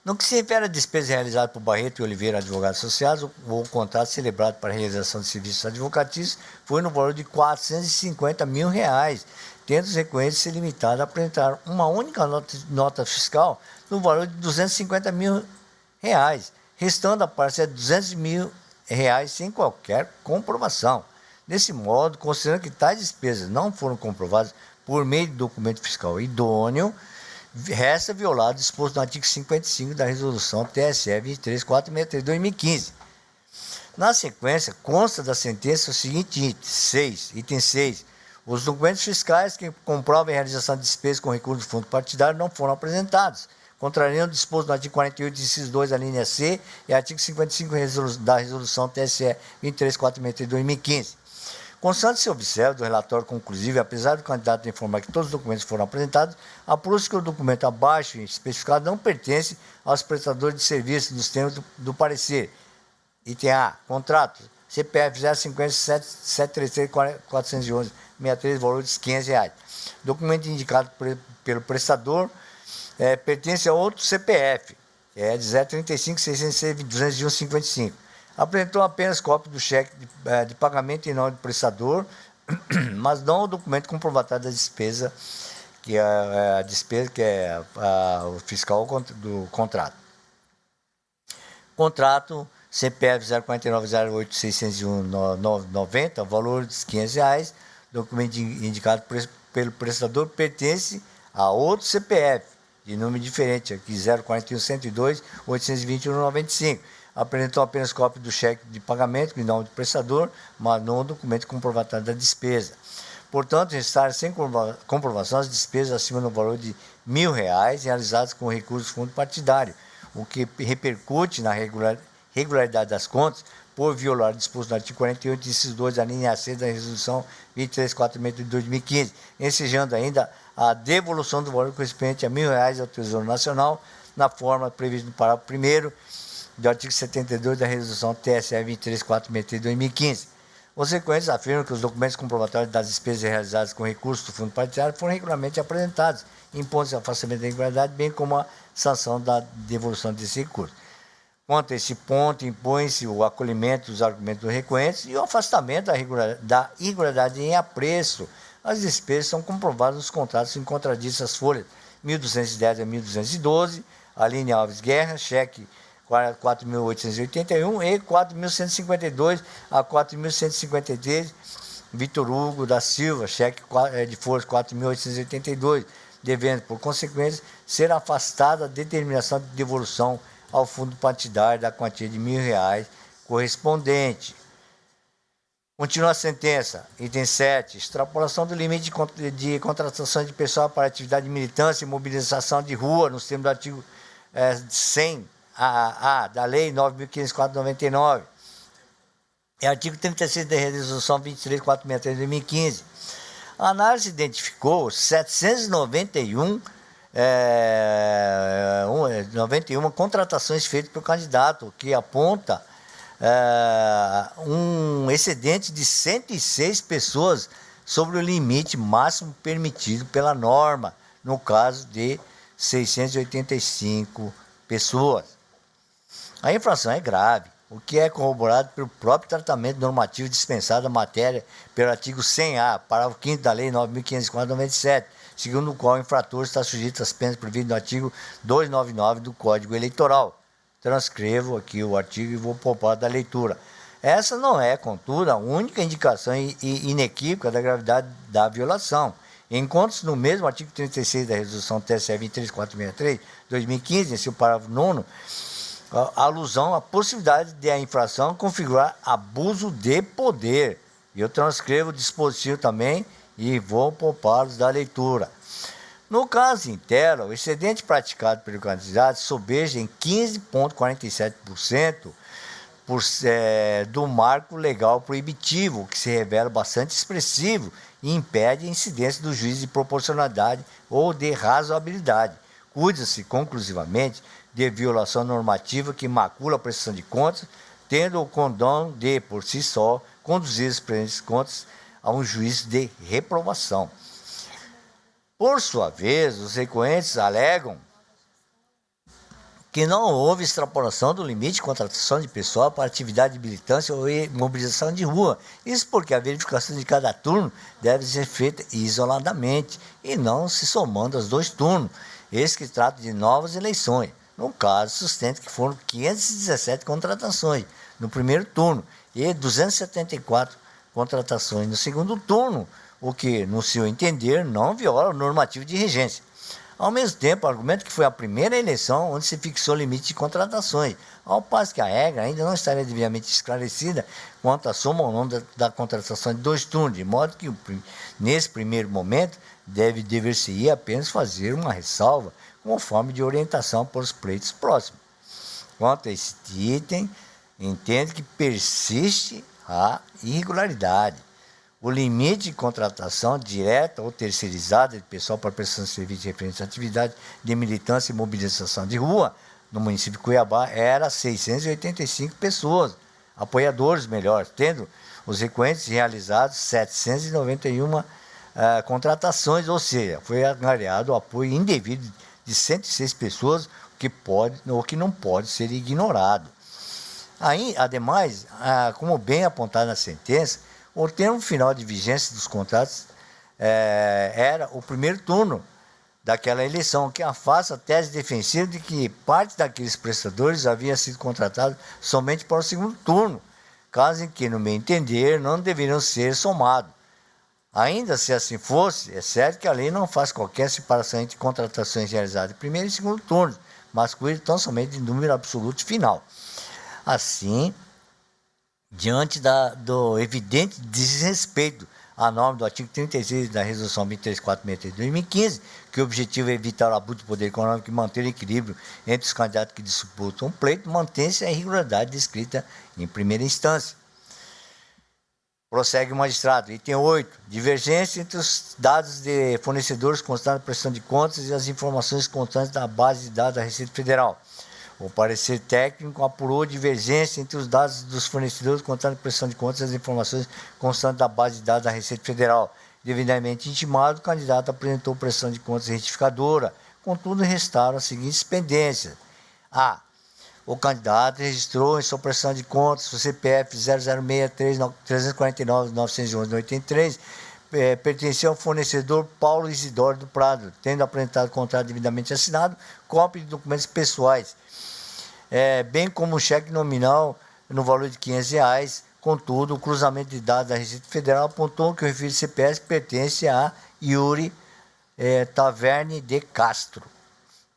No que se refere à despesa realizada por Barreto e Oliveira Advogados Associados, o contrato celebrado para a realização de serviços advocatícios foi no valor de R$ 450 mil, tendo os requerentes se limitado a apresentar uma única nota fiscal no valor de R$ 250 mil, restando a parcela de R$ 200 mil sem qualquer comprovação. Desse modo, considerando que tais despesas não foram comprovadas por meio de documento fiscal idôneo, resta violado o disposto no artigo 55 da Resolução TSE 23463 de 2015. Na sequência, consta da sentença o seguinte item 6. Os documentos fiscais que comprovam a realização de despesas com recurso do fundo partidário não foram apresentados, contrariando o disposto no artigo 48, inciso 2, a linha C, e artigo 55 da Resolução TSE 23463 de 2015. Constante se observa do relatório conclusivo, apesar do candidato informar que todos os documentos foram apresentados, apura-se que o documento abaixo especificado não pertence aos prestadores de serviço nos termos do parecer. Item A, contrato, CPF 050-733-411-63, valor de R$ 500. Documento indicado pelo prestador pertence a outro CPF, de 035-606-201-55. Apresentou apenas cópia do cheque de pagamento em nome do prestador, mas não o documento comprovatório da despesa, que é a despesa que é o fiscal do contrato. Contrato CPF 049-08-601-990, valor de R$ 500. Documento indicado pelo prestador pertence a outro CPF, de número diferente, aqui 041-102-821-95. Apresentou apenas cópia do cheque de pagamento em nome do prestador, mas não o documento comprovatório da despesa. Portanto, restaram sem comprovação as despesas acima do valor de R$ 1.000 realizadas com recurso do fundo partidário, o que repercute na regularidade das contas por violar o disposto no artigo 48, inciso 2, da linha C da Resolução 23463 de 2015, ensejando ainda a devolução do valor correspondente a R$ 1.000 ao Tesouro Nacional, na forma prevista no parágrafo 1º do artigo 72 da Resolução TSE 23463 de 2015. Os requerentes afirmam que os documentos comprobatórios das despesas realizadas com recursos do fundo partidário foram regularmente apresentados, impondo-se o afastamento da irregularidade, bem como a sanção da devolução desse recurso. Quanto a esse ponto, impõe-se o acolhimento dos argumentos dos requerentes e o afastamento da irregularidade em apreço. As despesas são comprovadas nos contratos em contraditos às folhas 1.210 a 1.212, a linha Alves Guerra, cheque 4.881 e 4.152 a 4.153, Vitor Hugo da Silva, cheque de folhas 4.882, devendo, por consequência, ser afastada a determinação de devolução ao fundo partidário da quantia de R$ 1.000 correspondente. Continua a sentença. Item 7. Extrapolação do limite de contratação de pessoal para atividade de militância e mobilização de rua, nos termos do artigo 100A da Lei 9.504/99. É artigo 36 da Resolução 23463 de 2015. A análise identificou 791 contratações feitas pelo candidato, que aponta um excedente de 106 pessoas sobre o limite máximo permitido pela norma, no caso de 685 pessoas. A infração é grave, o que é corroborado pelo próprio tratamento normativo dispensado à matéria pelo artigo 100A, parágrafo 5º da Lei 9.504/97, segundo o qual o infrator está sujeito às penas previstas no artigo 299 do Código Eleitoral. Transcrevo aqui o artigo e vou poupar da leitura. Essa não é, contudo, a única indicação inequívoca da gravidade da violação. Encontra-se no mesmo artigo 36 da Resolução TSE 23463/2015, em seu parágrafo 9º, a alusão à possibilidade de a infração configurar abuso de poder. Eu transcrevo o dispositivo também e vou poupá-los da leitura. No caso inteiro, o excedente praticado pelo candidato sobeja em 15,47% do marco legal proibitivo, que se revela bastante expressivo e impede a incidência do juízo de proporcionalidade ou de razoabilidade. Cuida-se conclusivamente de violação normativa que macula a prestação de contas, tendo o condão de, por si só, conduzir as presentes contas a um juízo de reprovação. Por sua vez, os recorrentes alegam que não houve extrapolação do limite de contratação de pessoal para atividade de militância ou mobilização de rua. Isso porque a verificação de cada turno deve ser feita isoladamente e não se somando aos 2 turnos. Esse que trata de novas eleições. No caso, sustenta que foram 517 contratações no primeiro turno e 274 contratações no segundo turno, o que, no seu entender, não viola o normativo de regência. Ao mesmo tempo, argumenta que foi a primeira eleição onde se fixou o limite de contratações, ao passo que a regra ainda não estaria devidamente esclarecida quanto à soma ou não da contratação de 2 turnos, de modo que, nesse primeiro momento, dever-se-ia apenas fazer uma ressalva como forma de orientação para os pleitos próximos. Quanto a esse item, entende que persiste a irregularidade. O limite de contratação direta ou terceirizada de pessoal para prestação de serviços referentes à atividade de militância e mobilização de rua no município de Cuiabá era 685 pessoas, apoiadores melhor, tendo os recorrentes realizados 791 contratações, ou seja, foi angariado o apoio indevido de 106 pessoas, o que não pode ser ignorado. Aí, ademais, como bem apontado na sentença, o termo final de vigência dos contratos era o primeiro turno daquela eleição, que afasta a tese defensiva de que parte daqueles prestadores havia sido contratado somente para o segundo turno, caso em que, no meu entender, não deveriam ser somados. Ainda se assim fosse, é certo que a lei não faz qualquer separação entre contratações realizadas em primeiro e segundo turno, mas cuida tão somente de número absoluto final. Assim, diante do evidente desrespeito à norma do artigo 36 da Resolução 23463 de 2015, que o objetivo é evitar o abuso do poder econômico e manter o equilíbrio entre os candidatos que disputam o pleito, mantém-se a irregularidade descrita em primeira instância. Prossegue o magistrado. Item 8. Divergência entre os dados de fornecedores constantes da prestação de contas e as informações constantes da base de dados da Receita Federal. O parecer técnico apurou divergência entre os dados dos fornecedores constantes da prestação de contas e as informações constantes da base de dados da Receita Federal. Devidamente intimado, o candidato apresentou prestação de contas retificadora. Contudo, restaram as seguintes pendências. A. O candidato registrou em sua prestação de contas o CPF 006-349-911-83, pertencia ao fornecedor Paulo Isidoro do Prado, tendo apresentado o contrato devidamente assinado, cópia de documentos pessoais, bem como um cheque nominal no valor de R$500. Contudo, o cruzamento de dados da Receita Federal apontou que o referido CPF pertence a Yuri Taverne de Castro.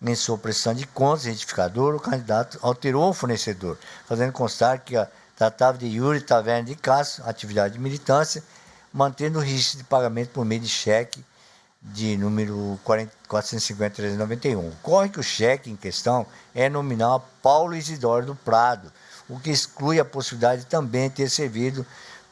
Em sua prestação de contas, retificador, o candidato alterou o fornecedor, fazendo constar que tratava de Yuri Taverne de Castro, atividade de militância, mantendo o registro de pagamento por meio de cheque de número 450.391. Ocorre que o cheque em questão é nominal a Paulo Isidoro do Prado, o que exclui a possibilidade de também ter servido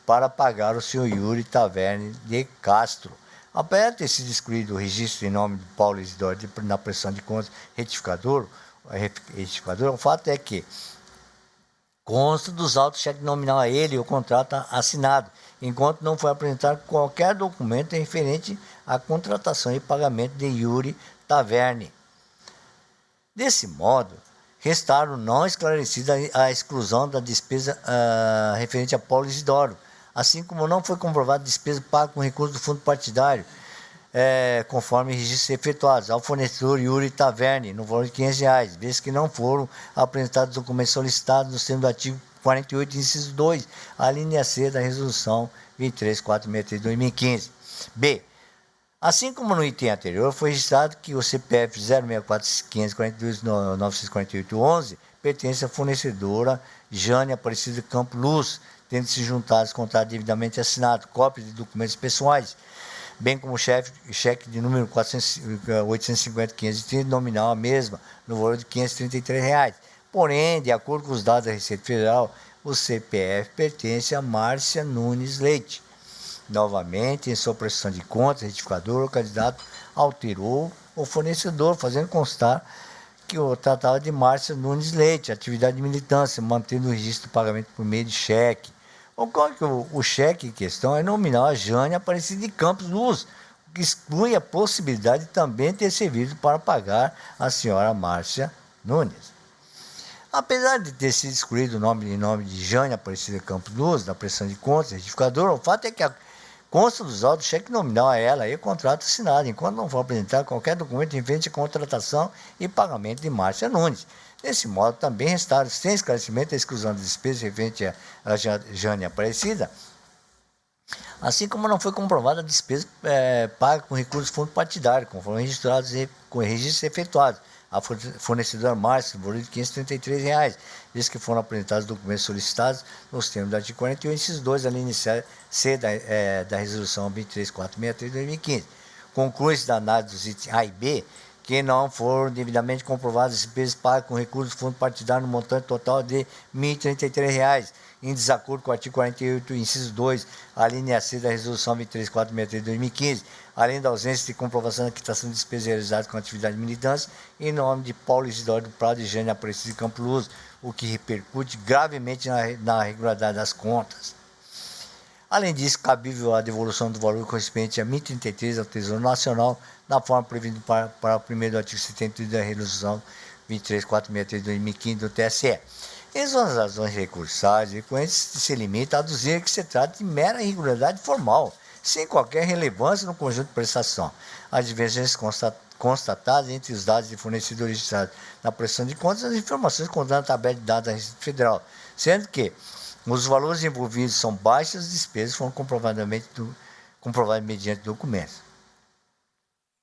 para pagar o senhor Yuri Taverne de Castro. Apesar de ter sido excluído o registro em nome de Paulo Isidoro na prestação de contas retificador, o fato é que, consta dos autos cheque nominal a ele e o contrato assinado, enquanto não foi apresentado qualquer documento referente à contratação e pagamento de Yuri Taverne. Desse modo, restaram não esclarecida a exclusão da despesa referente a Paulo Isidoro, assim como não foi comprovada despesa paga com recurso do fundo partidário, conforme registros efetuados ao fornecedor Yuri Taverne, no valor de R$500, vez que não foram apresentados documentos solicitados no termo do artigo 48, inciso 2, a linha C da resolução 23463 de 2015. B. Assim como no item anterior, foi registrado que o CPF 064-542-948-11 pertence à fornecedora Jane Aparecida Campo Luz, tendo se juntado contrato devidamente assinado, cópias de documentos pessoais, bem como cheque de número 850-530, nominal a mesma, no valor de R$533. Porém, de acordo com os dados da Receita Federal, o CPF pertence a Márcia Nunes Leite. Novamente, em sua prestação de contas, retificador, o candidato alterou o fornecedor, fazendo constar que o tratava de Márcia Nunes Leite, atividade de militância, mantendo o registro de pagamento por meio de cheque. Ocorre que o cheque em questão é nominal a Jane Aparecida de Campos Luz, o que exclui a possibilidade de também ter servido para pagar a senhora Márcia Nunes. Apesar de ter sido excluído o nome de Jane Aparecida Campos Luz, da prestação de contas, retificador, o fato é que consta dos autos cheque nominal a ela e o contrato assinado, enquanto não for apresentar qualquer documento referente à contratação e pagamento de Márcia Nunes. Desse modo, também restaram sem esclarecimento a exclusão das despesas referente a Jane Aparecida, assim como não foi comprovada a despesa paga com recursos do fundo partidário, conforme registrados com registros efetuados. A fornecedora Márcia, no valor de R$533, visto que foram apresentados documentos solicitados nos termos do artigo 48, inciso 2, da linha C da resolução 23463 de 2015. Conclui-se da análise dos itens A e B que não foram devidamente comprovadas as despesas pagas com recursos do fundo partidário no montante total de R$1.033, em desacordo com o artigo 48, inciso 2, a linha C da resolução 23463 de 2015, além da ausência de comprovação da quitação de despesas realizadas com atividade de militância em nome de Paulo Isidoro do Prado e Jane Aparecida de Campo Luz, o que repercute gravemente na regularidade das contas. Além disso, cabível a devolução do valor correspondente a 1033 ao Tesouro Nacional, na forma prevista para o primeiro do artigo 72 da resolução 23463 de 2015 do TSE. Em suas razões recursais, o recorrente se limita a aduzir que se trata de mera irregularidade formal, sem qualquer relevância no conjunto de prestação. As divergências constatadas entre os dados de fornecedor registrados na prestação de contas e as informações contadas na tabela de dados da Receita Federal, sendo que os valores envolvidos são baixos e as despesas foram comprovadas mediante documentos.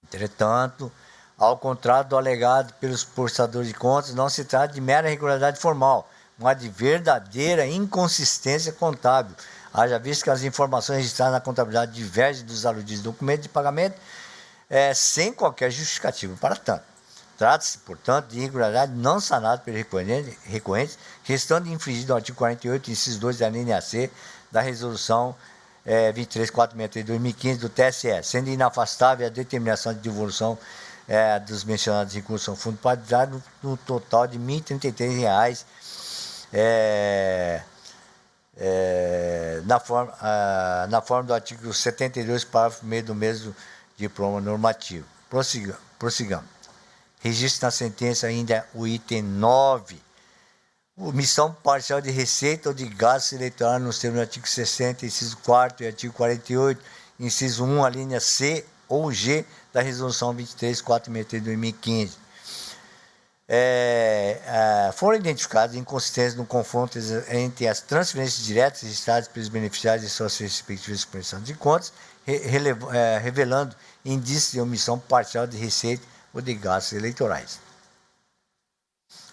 Entretanto, ao contrário do alegado pelos prestadores de contas, não se trata de mera irregularidade formal, mas de verdadeira inconsistência contábil, haja visto que as informações registradas na contabilidade divergem dos aludidos documentos de pagamento sem qualquer justificativa para tanto. Trata-se, portanto, de irregularidade não sanada pelo recorrente, restando infringido o artigo 48, inciso 2 da linha C da resolução 23463 de 2015 do TSE, sendo inafastável a determinação de devolução dos mencionados recursos ao fundo partidário no total de R$ 1.033, na forma do artigo 72, parágrafo 1º do mesmo diploma normativo. Prossigamos. Registro na sentença ainda o item 9. Omissão parcial de receita ou de gasto eleitoral nos termos do artigo 60, inciso 4 e artigo 48, inciso 1, a linha C ou G da resolução 23463 de 2015. Foram identificadas inconsistências no confronto entre as transferências diretas registradas pelos beneficiários e suas respectivas prestações de contas, revelando indícios de omissão parcial de receita ou de gastos eleitorais.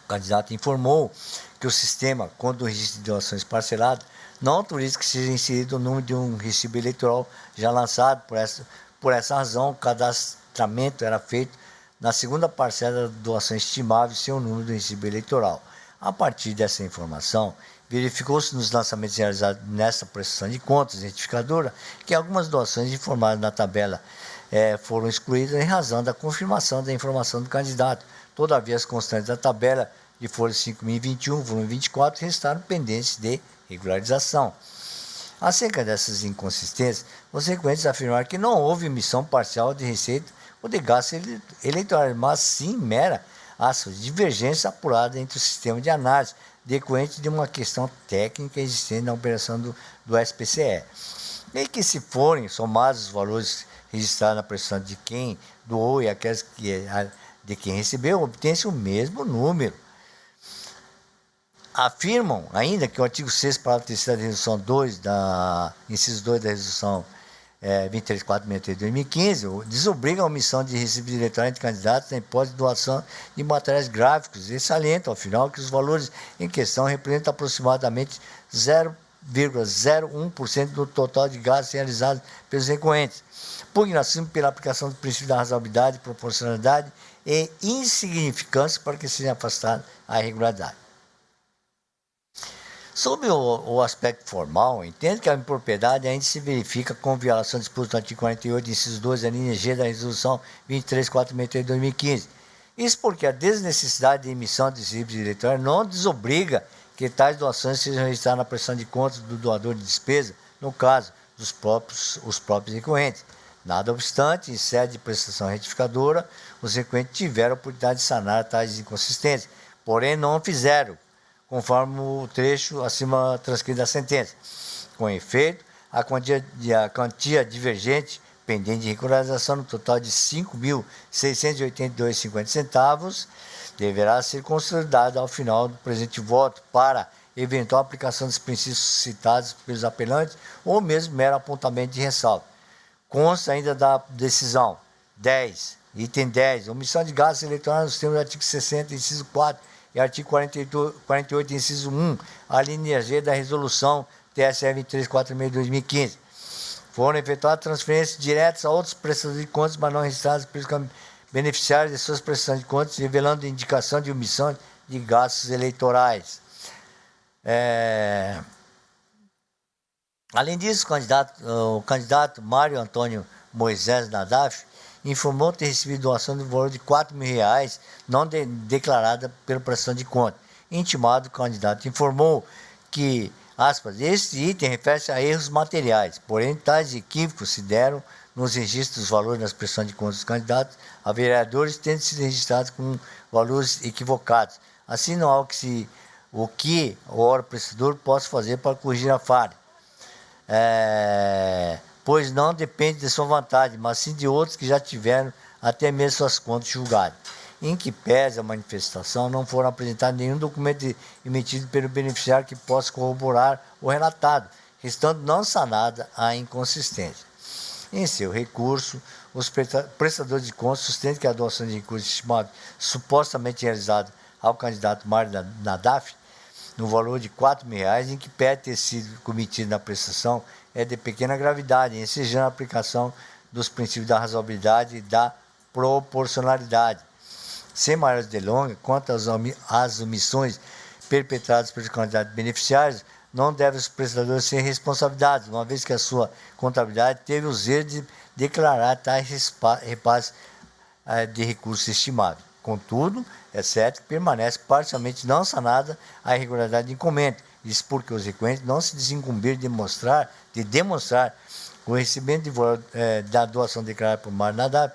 O candidato informou que o sistema, quando o registro de doações parcelado, não autoriza que seja inserido o número de um recibo eleitoral já lançado. Por essa razão, o cadastramento era feito na segunda parcela da doação estimável sem o número do recibo eleitoral. A partir dessa informação, verificou-se nos lançamentos realizados nessa prestação de contas retificadora que algumas doações informadas na tabela foram excluídas em razão da confirmação da informação do candidato. Todavia, as constantes da tabela de folha 5.021, volume 24, restaram pendentes de regularização. Acerca dessas inconsistências, os requerentes afirmaram que não houve emissão parcial de receita ou de gastos eleitorais, mas sim mera divergência apurada entre o sistema de análise, decorrente de uma questão técnica existente na operação do SPCE. E que, se forem somados os valores registrados na prestação de quem doou e aqueles de quem recebeu, obtém-se o mesmo número. Afirmam ainda que o artigo 6º, parágrafo 3º da resolução 2, inciso 2 da resolução 23.463 de 2015, desobriga a omissão de recibos eleitorais de candidatos na hipótese de doação de materiais gráficos e salientam, ao final, que os valores em questão representam aproximadamente 0,01% do total de gastos realizados pelos recorrentes. Pugnação pela aplicação do princípio da razoabilidade, proporcionalidade e insignificância para que seja afastada a irregularidade. Sob o aspecto formal, entendo que a impropriedade ainda se verifica com violação do disposto do artigo 48, inciso 2, da linha G da resolução 23.463 de 2015. Isso porque a desnecessidade de emissão de recibos eleitorais não desobriga que tais doações sejam registradas na prestação de contas do doador de despesa, no caso, os próprios recorrentes. Nada obstante, em sede de prestação retificadora, os recorrentes tiveram a oportunidade de sanar tais inconsistências, porém não fizeram, conforme o trecho acima transcrito da sentença. Com efeito, a quantia divergente pendente de regularização no total de R$ 5.682,50 centavos deverá ser consolidada ao final do presente voto para eventual aplicação dos princípios citados pelos apelantes ou mesmo mero apontamento de ressalva. Consta ainda da decisão 10, item 10, omissão de gastos eleitorais nos termos do artigo 60, inciso 4, e artigo 48, inciso 1, a linha G da resolução TSE 23.463 de 2015. Foram efetuadas transferências diretas a outros prestadores de contas, mas não registrados pelos beneficiários de suas prestações de contas, revelando indicação de omissão de gastos eleitorais. Além disso, o candidato Mário Antônio Moisés Nadaf informou ter recebido doação do valor de R$ 4.000, não declarada pela prestação de conta. Intimado, o candidato informou que, aspas, este item refere-se a erros materiais, porém tais equívocos se deram nos registros dos valores nas prestações de contas dos candidatos a vereadores, tendo sido registrados com valores equivocados. Assim, não há o que o órgão prestador possa fazer para corrigir a falha. Pois não depende de sua vontade, mas sim de outros que já tiveram até mesmo suas contas julgadas. Em que pese a manifestação, não foram apresentados nenhum documento emitido pelo beneficiário que possa corroborar o relatado, restando não sanada a inconsistência. Em seu recurso, os prestadores de contas sustentam que a doação de recursos estimados supostamente realizada ao candidato Mário Nadaf, no valor de R$ 4.000, em que pede ter sido cometido na prestação, é de pequena gravidade, ensejando a aplicação dos princípios da razoabilidade e da proporcionalidade. Sem maiores delongas, quanto às omissões perpetradas pelos candidatos beneficiários, não devem os prestadores ser responsabilizados, uma vez que a sua contabilidade teve o zelo de declarar tais repasses de recursos estimáveis. Contudo, é certo que permanece parcialmente não sanada a irregularidade de encomenda. Isso porque os requerentes não se desincumbiram de demonstrar o recebimento de valor da doação declarada por Mário Nadaf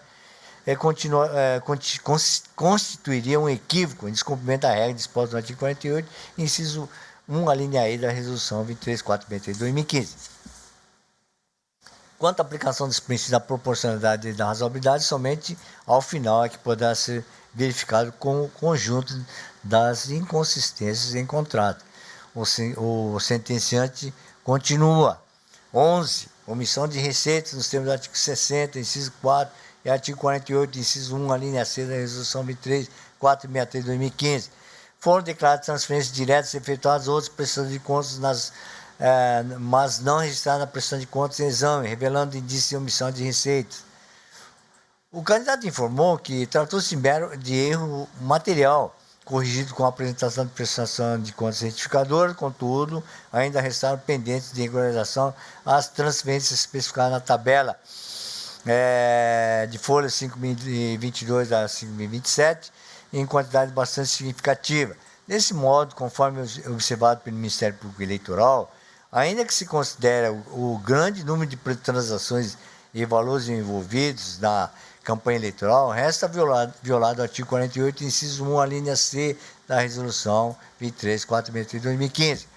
constituiria um equívoco em descumprimento da regra disposta no artigo 48, inciso 1, a linha E da resolução 23.463 de 2015. Quanto à aplicação dos princípios da proporcionalidade e da razoabilidade, somente ao final é que poderá ser verificado com o conjunto das inconsistências encontradas. O sentenciante continua. 11. Omissão de receitas nos termos do artigo 60, inciso 4 e artigo 48, inciso 1, a linha C da resolução 23.463 de 2015. Foram declaradas transferências diretas efetuadas a outros prestadores de contas, mas não registradas na prestação de contas em exame, revelando indício de omissão de receitas. O candidato informou que tratou-se de erro material, corrigido com a apresentação de prestação de contas certificadora, contudo, ainda restaram pendentes de regularização as transferências especificadas na tabela de folha 5.022 a 5.027, em quantidade bastante significativa. Desse modo, conforme observado pelo Ministério Público Eleitoral, ainda que se considere o grande número de transações e valores envolvidos na campanha eleitoral, resta violado o artigo 48, inciso 1, a linha C da Resolução 23.463 de 2015.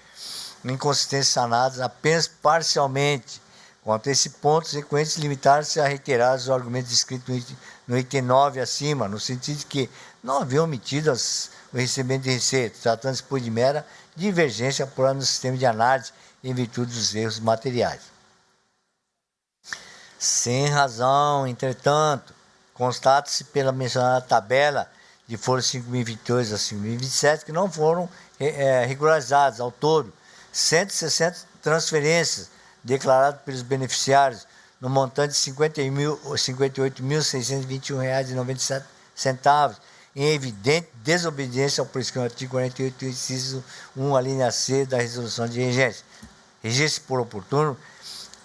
Inconsistências sanadas apenas parcialmente. Quanto a esse ponto, os requerentes limitaram-se a reiterar os argumentos descritos no item 9 acima, no sentido de que não haviam omitido o recebimento de receita, tratando-se por de mera divergência apurada no sistema de análise em virtude dos erros materiais. Sem razão, entretanto, constata-se pela mencionada tabela de folhas 5.022 a 5.027 que não foram regularizadas ao todo 160 transferências declaradas pelos beneficiários no montante de R$ 58.621,97, em evidente desobediência ao prescrito artigo 48, inciso 1, a linha C da resolução de regência. Registro por oportuno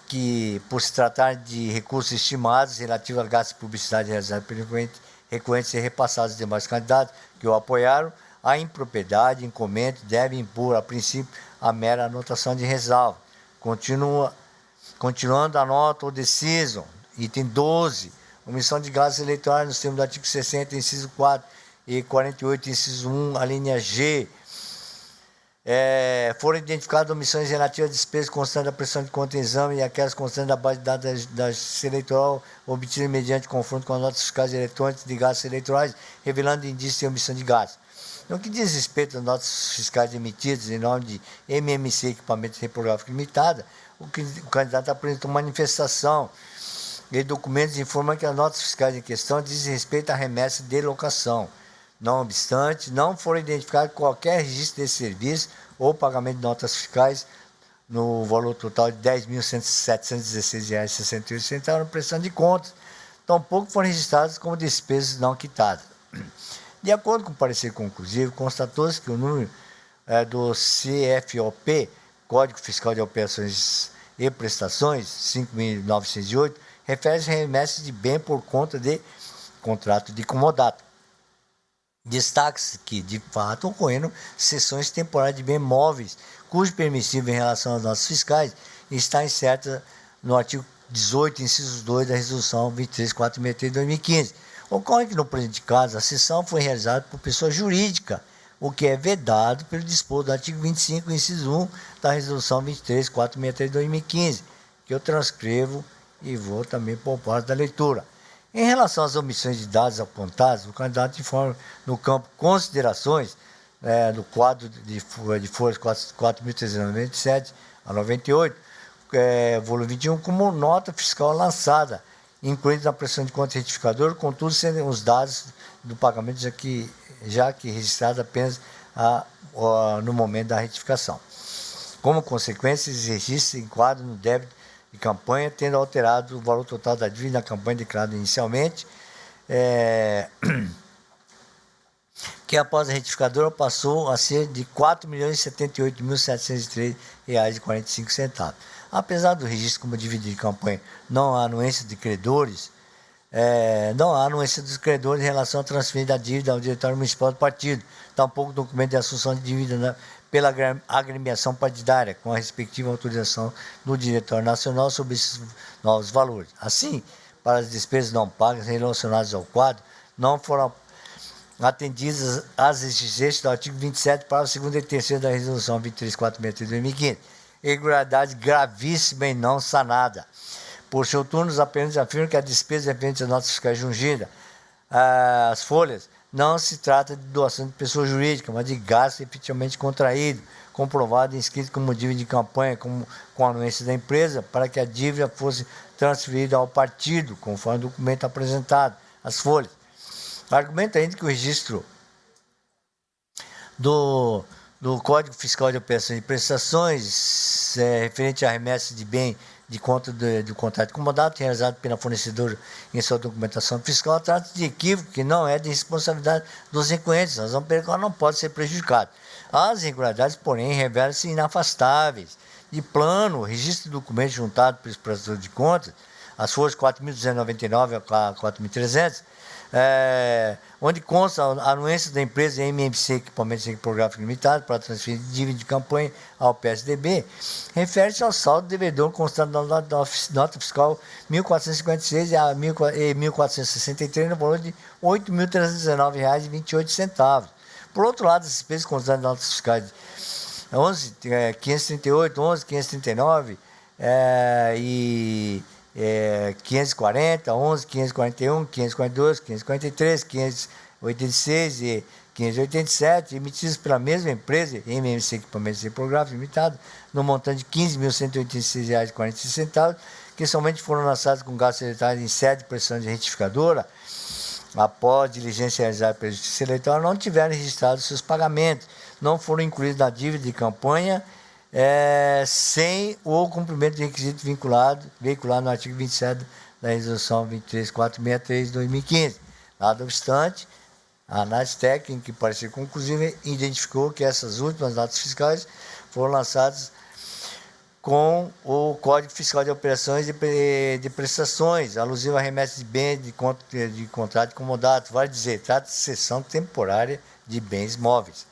que, por se tratar de recursos estimados relativos a gastos de publicidade realizados pelo requerente ser repassados aos demais candidatos que o apoiaram, a impropriedade incombente deve impor, a princípio, a mera anotação de ressalva. Continuando a nota ou decision, item 12, omissão de gastos eleitorais nos termos do artigo 60, inciso 4 e 48, inciso 1, a linha G. Foram identificadas omissões relativas a despesas constantes da prestação de conta em exame e aquelas constantes da base de dados da Justiça Eleitoral obtidas mediante confronto com as notas fiscais eletrônicas de gastos eleitorais, revelando indícios de omissão de gastos. No que diz respeito às notas fiscais emitidas em nome de MMC, Equipamento Reprográfico Limitada, o candidato apresentou manifestação e documentos informando que as notas fiscais em questão dizem respeito à remessa de locação. Não obstante, não foram identificados qualquer registro desse serviço ou pagamento de notas fiscais no valor total de R$ 10.716,68 na prestação de contas. Tampouco foram registradas como despesas não quitadas. De acordo com o parecer conclusivo, constatou-se que o número do CFOP, Código Fiscal de Operações e Prestações, 5.908, refere-se a remessa de bem por conta de contrato de comodato. Destaca-se que, de fato, ocorreram cessões temporárias de bens móveis, cujo permissivo em relação às notas fiscais está incerta no artigo 18, inciso 2 da Resolução 23.463 de 2015. Ocorre que, no presente caso, a cessão foi realizada por pessoa jurídica, o que é vedado pelo disposto do artigo 25, inciso 1 da Resolução 23.463 de 2015, que eu transcrevo e vou também poupar da leitura. Em relação às omissões de dados apontados, o candidato informa no campo considerações do quadro de folhas 4.397 a 98, volume 21, como nota fiscal lançada, incluindo na prestação de conta retificador, contudo, sendo os dados do pagamento já que registrados apenas no momento da retificação. Como consequência, esses registros se enquadram no débito de campanha, tendo alterado o valor total da dívida na campanha declarada inicialmente, que após a retificadora passou a ser de R$ 4.078.703,45. Apesar do registro como dívida de campanha não há anuência de credores, não há anuência dos credores em relação à transferência da dívida ao diretório municipal do partido, tampouco documento de assunção de dívida pela agremiação partidária, com a respectiva autorização do Diretório Nacional sobre esses novos valores. Assim, para as despesas não pagas relacionadas ao quadro, não foram atendidas as exigências do artigo 27, parágrafo 2º e 3º da Resolução 23.463 de 2015. Irregularidade gravíssima e não sanada. Por seu turno, os apelidos afirmam que a despesa referente às notas fiscais jungidas, as folhas, não se trata de doação de pessoa jurídica, mas de gasto efetivamente contraído, comprovado e inscrito como dívida de campanha com a anuência da empresa, para que a dívida fosse transferida ao partido, conforme o documento apresentado, as folhas. Argumenta ainda que o registro do Código Fiscal de Operações e Prestações, referente à remessa de bem de conta do contrato de comodato realizado pela fornecedora em sua documentação fiscal, trata-se de equívoco que não é de responsabilidade dos requerentes, razão pela qual não pode ser prejudicado. As irregularidades, porém, revelam-se inafastáveis. De plano, o registro de documentos juntado pelos prestadores de contas, as folhas 4.299 a 4.300, onde consta a anuência da empresa MMC Equipamentos Reprográficos Limitado para transferir dívida de campanha ao PSDB, refere-se ao saldo devedor constado na nota fiscal 1456 e 1463 no valor de R$ 8.319,28. Por outro lado, as despesas constadas nas notas fiscais 11.538, 11.539 e 540, 11.541, 542, 543, 586 e 587, emitidos pela mesma empresa, MMC Equipamentos Reprográficos Limitado, no montante de R$ 15.186,46, que somente foram lançados com gastos eleitorais em sede de prestação de retificadora, após diligência realizada pela Justiça Eleitoral, não tiveram registrado seus pagamentos, não foram incluídos na dívida de campanha, sem o cumprimento de requisito veiculado no artigo 27 da Resolução 23463 de 2015. Nada obstante, a análise técnica, que parecia conclusiva, identificou que essas últimas notas fiscais foram lançadas com o Código Fiscal de Operações e de Prestações, alusivo a remessa de bens de contrato de comodato, vale dizer, trata-se de cessão temporária de bens móveis.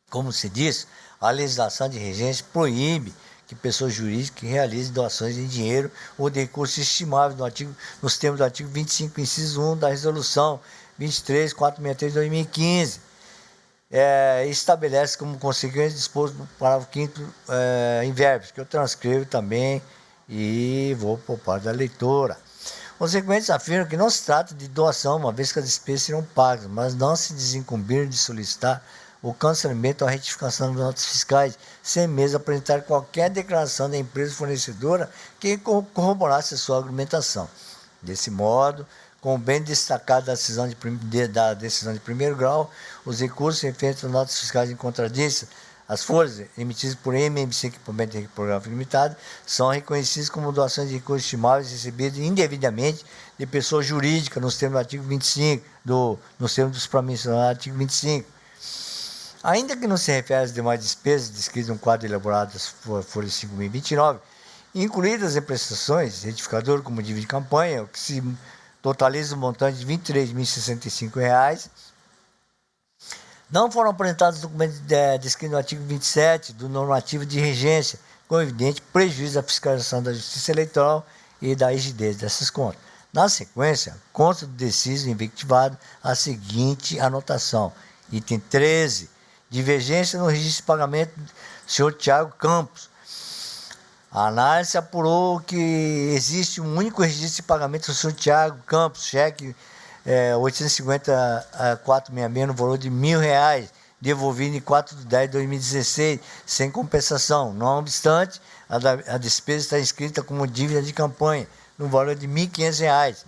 Como se diz, a legislação de regência proíbe que pessoas jurídicas realizem doações em dinheiro ou de recursos estimáveis nos termos do artigo 25, inciso 1 da Resolução 23.463 de 2015. Estabelece como consequência disposto no parágrafo 5º em verbos, que eu transcrevo também e vou poupar da leitora. Os requerentes afirmam que não se trata de doação, uma vez que as despesas serão pagas, mas não se desincumbiram de solicitar o cancelamento ou a retificação das notas fiscais, sem mesmo apresentar qualquer declaração da empresa fornecedora que corroborasse a sua argumentação. Desse modo, com o bem destacado da decisão de primeiro grau, os recursos referentes às notas fiscais em contradição, as folhas emitidas por MMC Equipamentos Reprográficos Limitado, são reconhecidas como doações de recursos estimáveis recebidos indevidamente de pessoa jurídica, nos termos do artigo 25, nos termos dos promissionários do artigo 25. Ainda que não se refere às demais despesas descritas no quadro elaborado das folhas 5.029, incluídas em prestações, retificador como dívida de campanha, o que se totaliza um montante de R$ 23.065, não foram apresentados documentos descritos no artigo 27 do normativo de regência, com evidente prejuízo da fiscalização da Justiça Eleitoral e da rigidez dessas contas. Na sequência, consta do deciso invectivado a seguinte anotação: item 13, divergência no registro de pagamento do senhor Tiago Campos. A análise apurou que existe um único registro de pagamento do senhor Tiago Campos, cheque 850.466 no valor de R$ 1.000, devolvido em 4 de 10 de 2016, sem compensação. Não obstante, a despesa está inscrita como dívida de campanha, no valor de R$ 1.500.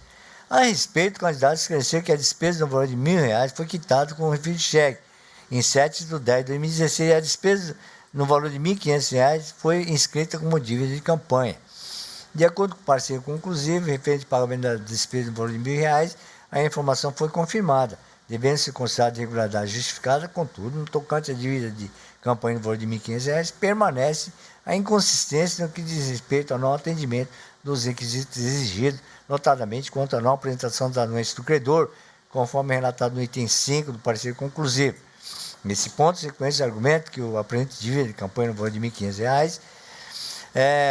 A respeito, o candidato esclareceu que a despesa no valor de R$ 1.000 foi quitada com o refis de cheque em 7 de 10 de 2016, e a despesa no valor de R$ 1.500 foi inscrita como dívida de campanha. De acordo com o parecer conclusivo, referente ao pagamento da despesa no valor de R$ 1.000, a informação foi confirmada, devendo ser considerada irregularidade justificada. Contudo, no tocante à dívida de campanha no valor de R$ 1.500, permanece a inconsistência no que diz respeito ao não atendimento dos requisitos exigidos, notadamente quanto à não apresentação da anuência do credor, conforme relatado no item 5 do parecer conclusivo. Nesse ponto, sequência de argumento que o apresente de dívida de campanha no valor de R$ 1.500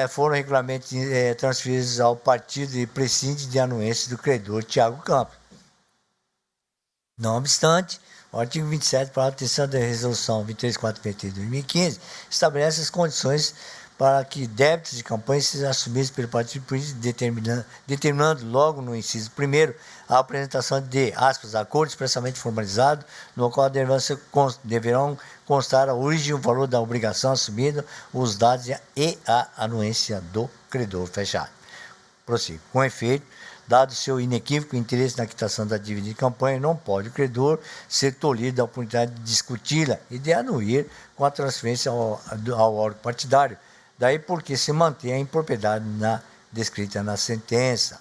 foram regularmente transferidos ao partido e prescinde de anuência do credor Tiago Campos. Não obstante, o artigo 27, parágrafo 3º da Resolução 23453 de 2015, estabelece as condições para que débitos de campanha sejam assumidos pelo partido político, determinando logo no inciso 1º a apresentação de, aspas, acordo expressamente formalizado, no qual deverão constar a origem e o valor da obrigação assumida, os dados e a anuência do credor, fechado. Prossigo. Com efeito, dado seu inequívoco interesse na quitação da dívida de campanha, não pode o credor ser tolhido da oportunidade de discuti-la e de anuir com a transferência ao órgão partidário, daí porque se mantém a impropriedade descrita na sentença.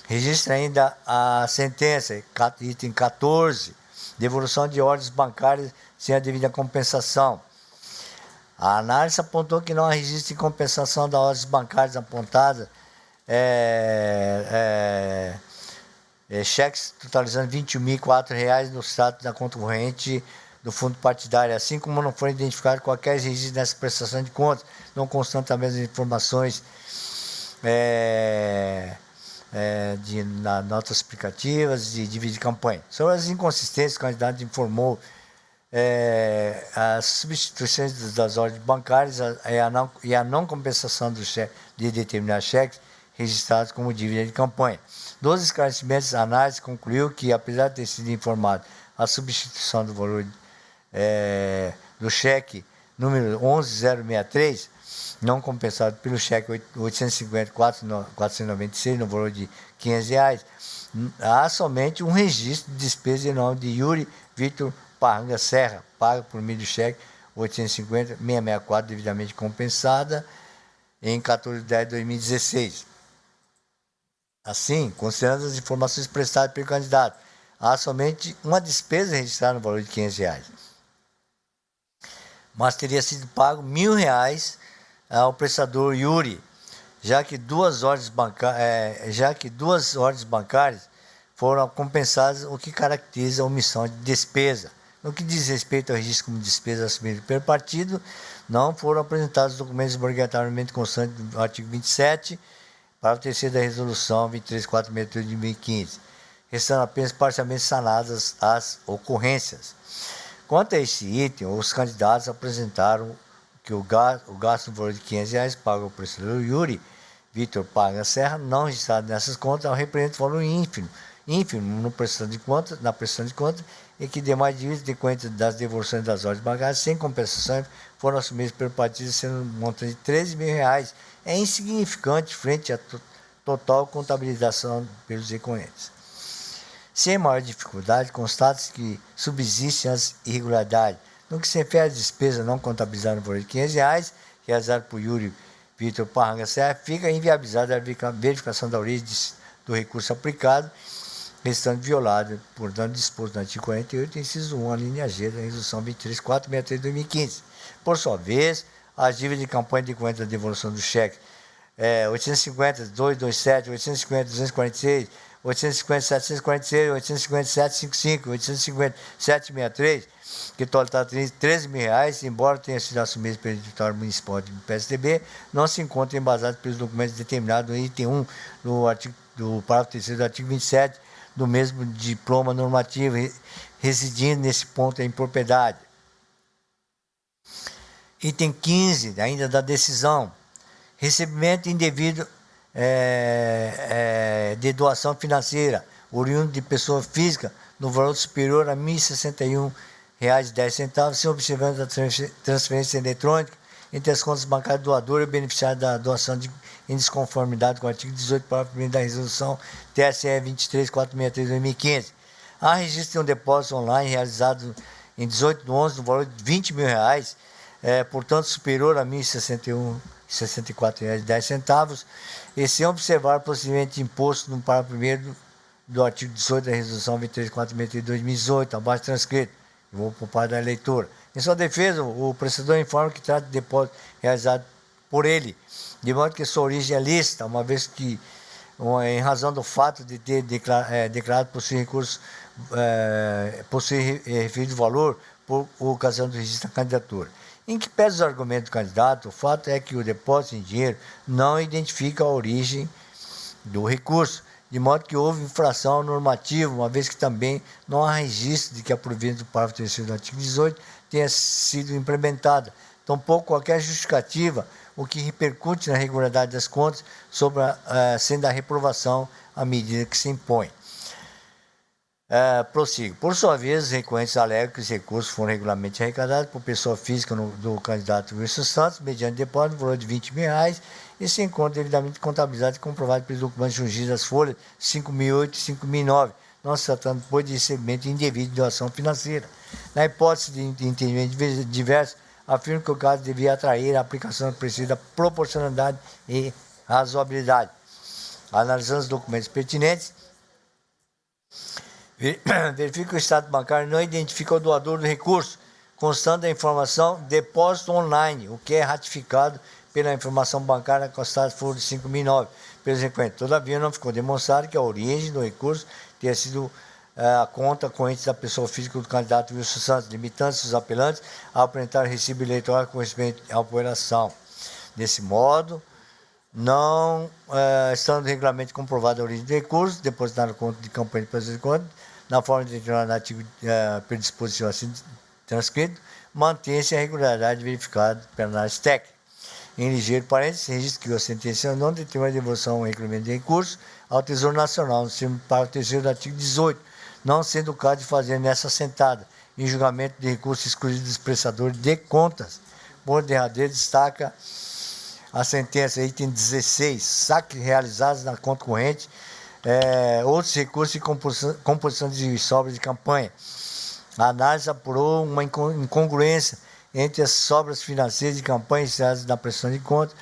Registra ainda a sentença, item 14, devolução de ordens bancárias sem a devida compensação. A análise apontou que não há registro de compensação das ordens bancárias apontadas cheques totalizando R$ 21.004 no status da conta corrente do fundo partidário, assim como não foram identificados qualquer registro nessa prestação de contas, não constando também as informações nas notas explicativas de dívida de campanha. Sobre as inconsistências, o candidato informou as substituições das ordens bancárias e a não compensação de determinados cheques registrados como dívida de campanha. Dos esclarecimentos, a análise concluiu que, apesar de ter sido informado a substituição do valor do cheque número 11063, não compensado pelo cheque 850.496, no valor de R$ 500, há somente um registro de despesa em nome de Yuri Vitor Parranga Serra, paga por meio do cheque 850.664, devidamente compensada em 14/10/2016. Assim, considerando as informações prestadas pelo candidato, há somente uma despesa registrada no valor de R$ 500. Mas teria sido pago R$ 1.000 ao prestador Yuri, já que duas ordens bancárias foram compensadas, o que caracteriza a omissão de despesa. No que diz respeito ao registro como despesa assumida pelo partido, não foram apresentados documentos obrigatoriamente constantes do artigo 27, para o terceiro da resolução 23.463 de 2015, restando apenas parcialmente sanadas as ocorrências. Quanto a esse item, os candidatos apresentaram que o gasto no valor de R$ 500 pago ao prestador Yuri Vitor Parranga Serra, não registrado nessas contas, representa valor ínfimo na prestação de contas, e que demais dívidas decorrentes das devoluções das ordens bancárias sem compensação foram assumidas pelo partido, sendo um montante de R$ 13.000. É insignificante frente à total contabilização pelos recorrentes. Sem maior dificuldade, constata-se que subsistem as irregularidades. No que se refere às despesas não contabilizadas no valor de R$ 500, realizadas por Yuri Vitor Parranga Serra, fica inviabilizada a verificação da origem do recurso aplicado, restando violado, portanto, disposto no artigo 48, inciso 1, a linha G da resolução 23.463 de 2015. Por sua vez, as dívidas de campanha decorrentes da devolução do cheque 850.227, 850.246, 850.746, 850.755, 850.763, que total R$ 13.000, embora tenha sido assumido pelo Diretório Municipal do PSDB, não se encontra embasado pelos documentos determinados no item 1 do parágrafo 3º do artigo 27 do mesmo diploma normativo, residindo nesse ponto a impropriedade. Item 15, ainda da decisão, recebimento indevido de doação financeira, oriundo de pessoa física, no valor superior a R$ 1.061,10, sem observando a transferência eletrônica entre as contas bancárias do doador e o beneficiário da doação em desconformidade com o artigo 18, parágrafo 1º da resolução TSE 23.463 de 2015. Há registro de um depósito online realizado em 18/11 no valor de R$ 20.000, portanto superior a R$ 1.064,10, e sem observar o procedimento de imposto no parágrafo 1º do artigo 18 da resolução 23.463 de 2018, abaixo transcrito. Vou poupar da leitura. Em sua defesa, o prestador informa que trata de depósito realizado por ele, de modo que sua origem é lícita, uma vez que, em razão do fato de ter declarado possuir recursos, possuir referido valor por ocasião do registro da candidatura. Em que pese os argumentos do candidato, o fato é que o depósito em dinheiro não identifica a origem do recurso, de modo que houve infração normativa, uma vez que também não há registro de que a providência do parágrafo 3º do artigo 18 tenha sido implementada, tampouco qualquer justificativa, o que repercute na regularidade das contas, sendo a reprovação a medida que se impõe. Prossigo. Por sua vez, os recorrentes alegam que os recursos foram regularmente arrecadados por pessoa física do candidato Wilson Santos, mediante depósito no valor de R$ 20.000, e se encontra devidamente contabilizado e comprovado pelos documentos jungidos das folhas 5.008 e 5.009, não se tratando, pois, de recebimento indevido de doação financeira. Na hipótese de entendimento diverso, afirmo que o caso devia atrair a aplicação da precisa proporcionalidade e razoabilidade. Analisando os documentos pertinentes, verifica que o Estado bancário não identifica o doador do recurso, constando a informação depósito online, o que é ratificado pela informação bancária constada foro de 5.009 pelos requerentes. Todavia, não ficou demonstrado que a origem do recurso tenha sido a conta corrente da pessoa física do candidato Wilson Santos, limitando-se os apelantes a apresentar recibo eleitoral correspondente à operação. Desse modo, não estando regularmente comprovada a origem do recurso, depositado na conta de campanha de prestação de contas, na forma determinada no artigo predispositivo assim transcrito, mantém-se a regularidade verificada pela análise técnica. Em ligeiro parênteses, registro que a sentença não determina a devolução ao requerimento de recurso ao Tesouro Nacional, no termo parágrafo 3º do artigo 18, não sendo o caso de fazer nessa sentada, em julgamento de recurso exclusivo dos prestadores de contas. Por derradeiro, destaca a sentença, item 16, saques realizados na conta corrente, outros recursos e composição de sobras de campanha. A análise apurou uma incongruência entre as sobras financeiras de campanha iniciadas na prestação de contas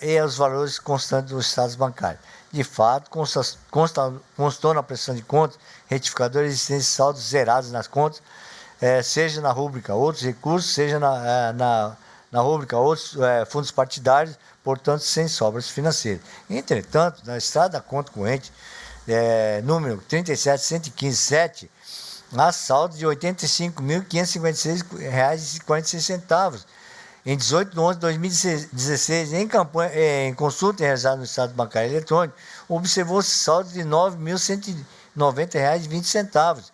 e os valores constantes dos estados bancários. De fato, constou na prestação de contas retificador existentes de saldos zerados nas contas, seja na rúbrica outros recursos, seja na rúbrica outros fundos partidários, portanto, sem sobras financeiras. Entretanto, na estrada da conta corrente, número 37.115.7, há saldo de R$ 85.556,46. Em 18 de 11 de 2016, em consulta realizada no Estado Bancário Eletrônico, observou-se saldo de R$ 9.190,20.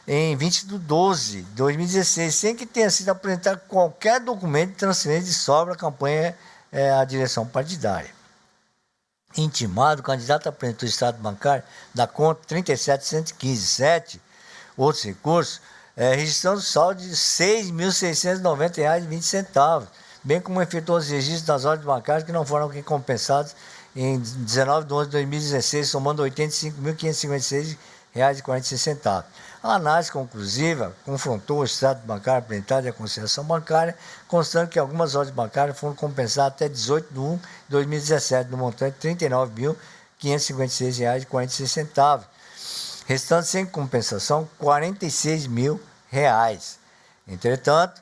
Em 20 de 12 de 2016, sem que tenha sido apresentado qualquer documento de transferência de sobra à campanha à direção partidária. Intimado, o candidato apresentou o Estado Bancário da conta 37.115.7, outros recursos, registrando saldo de R$ 6.690,20, bem como efetuou os registros das ordens bancárias que não foram recompensados em 19 de 11 de 2016, somando R$ 85.556,46. A análise conclusiva confrontou o extrato bancário apresentado e a conciliação bancária, constando que algumas ordens bancárias foram compensadas até 18 de 1 de 2017, no montante de R$ 39.556,46. Restando sem compensação R$ 46.000. Entretanto,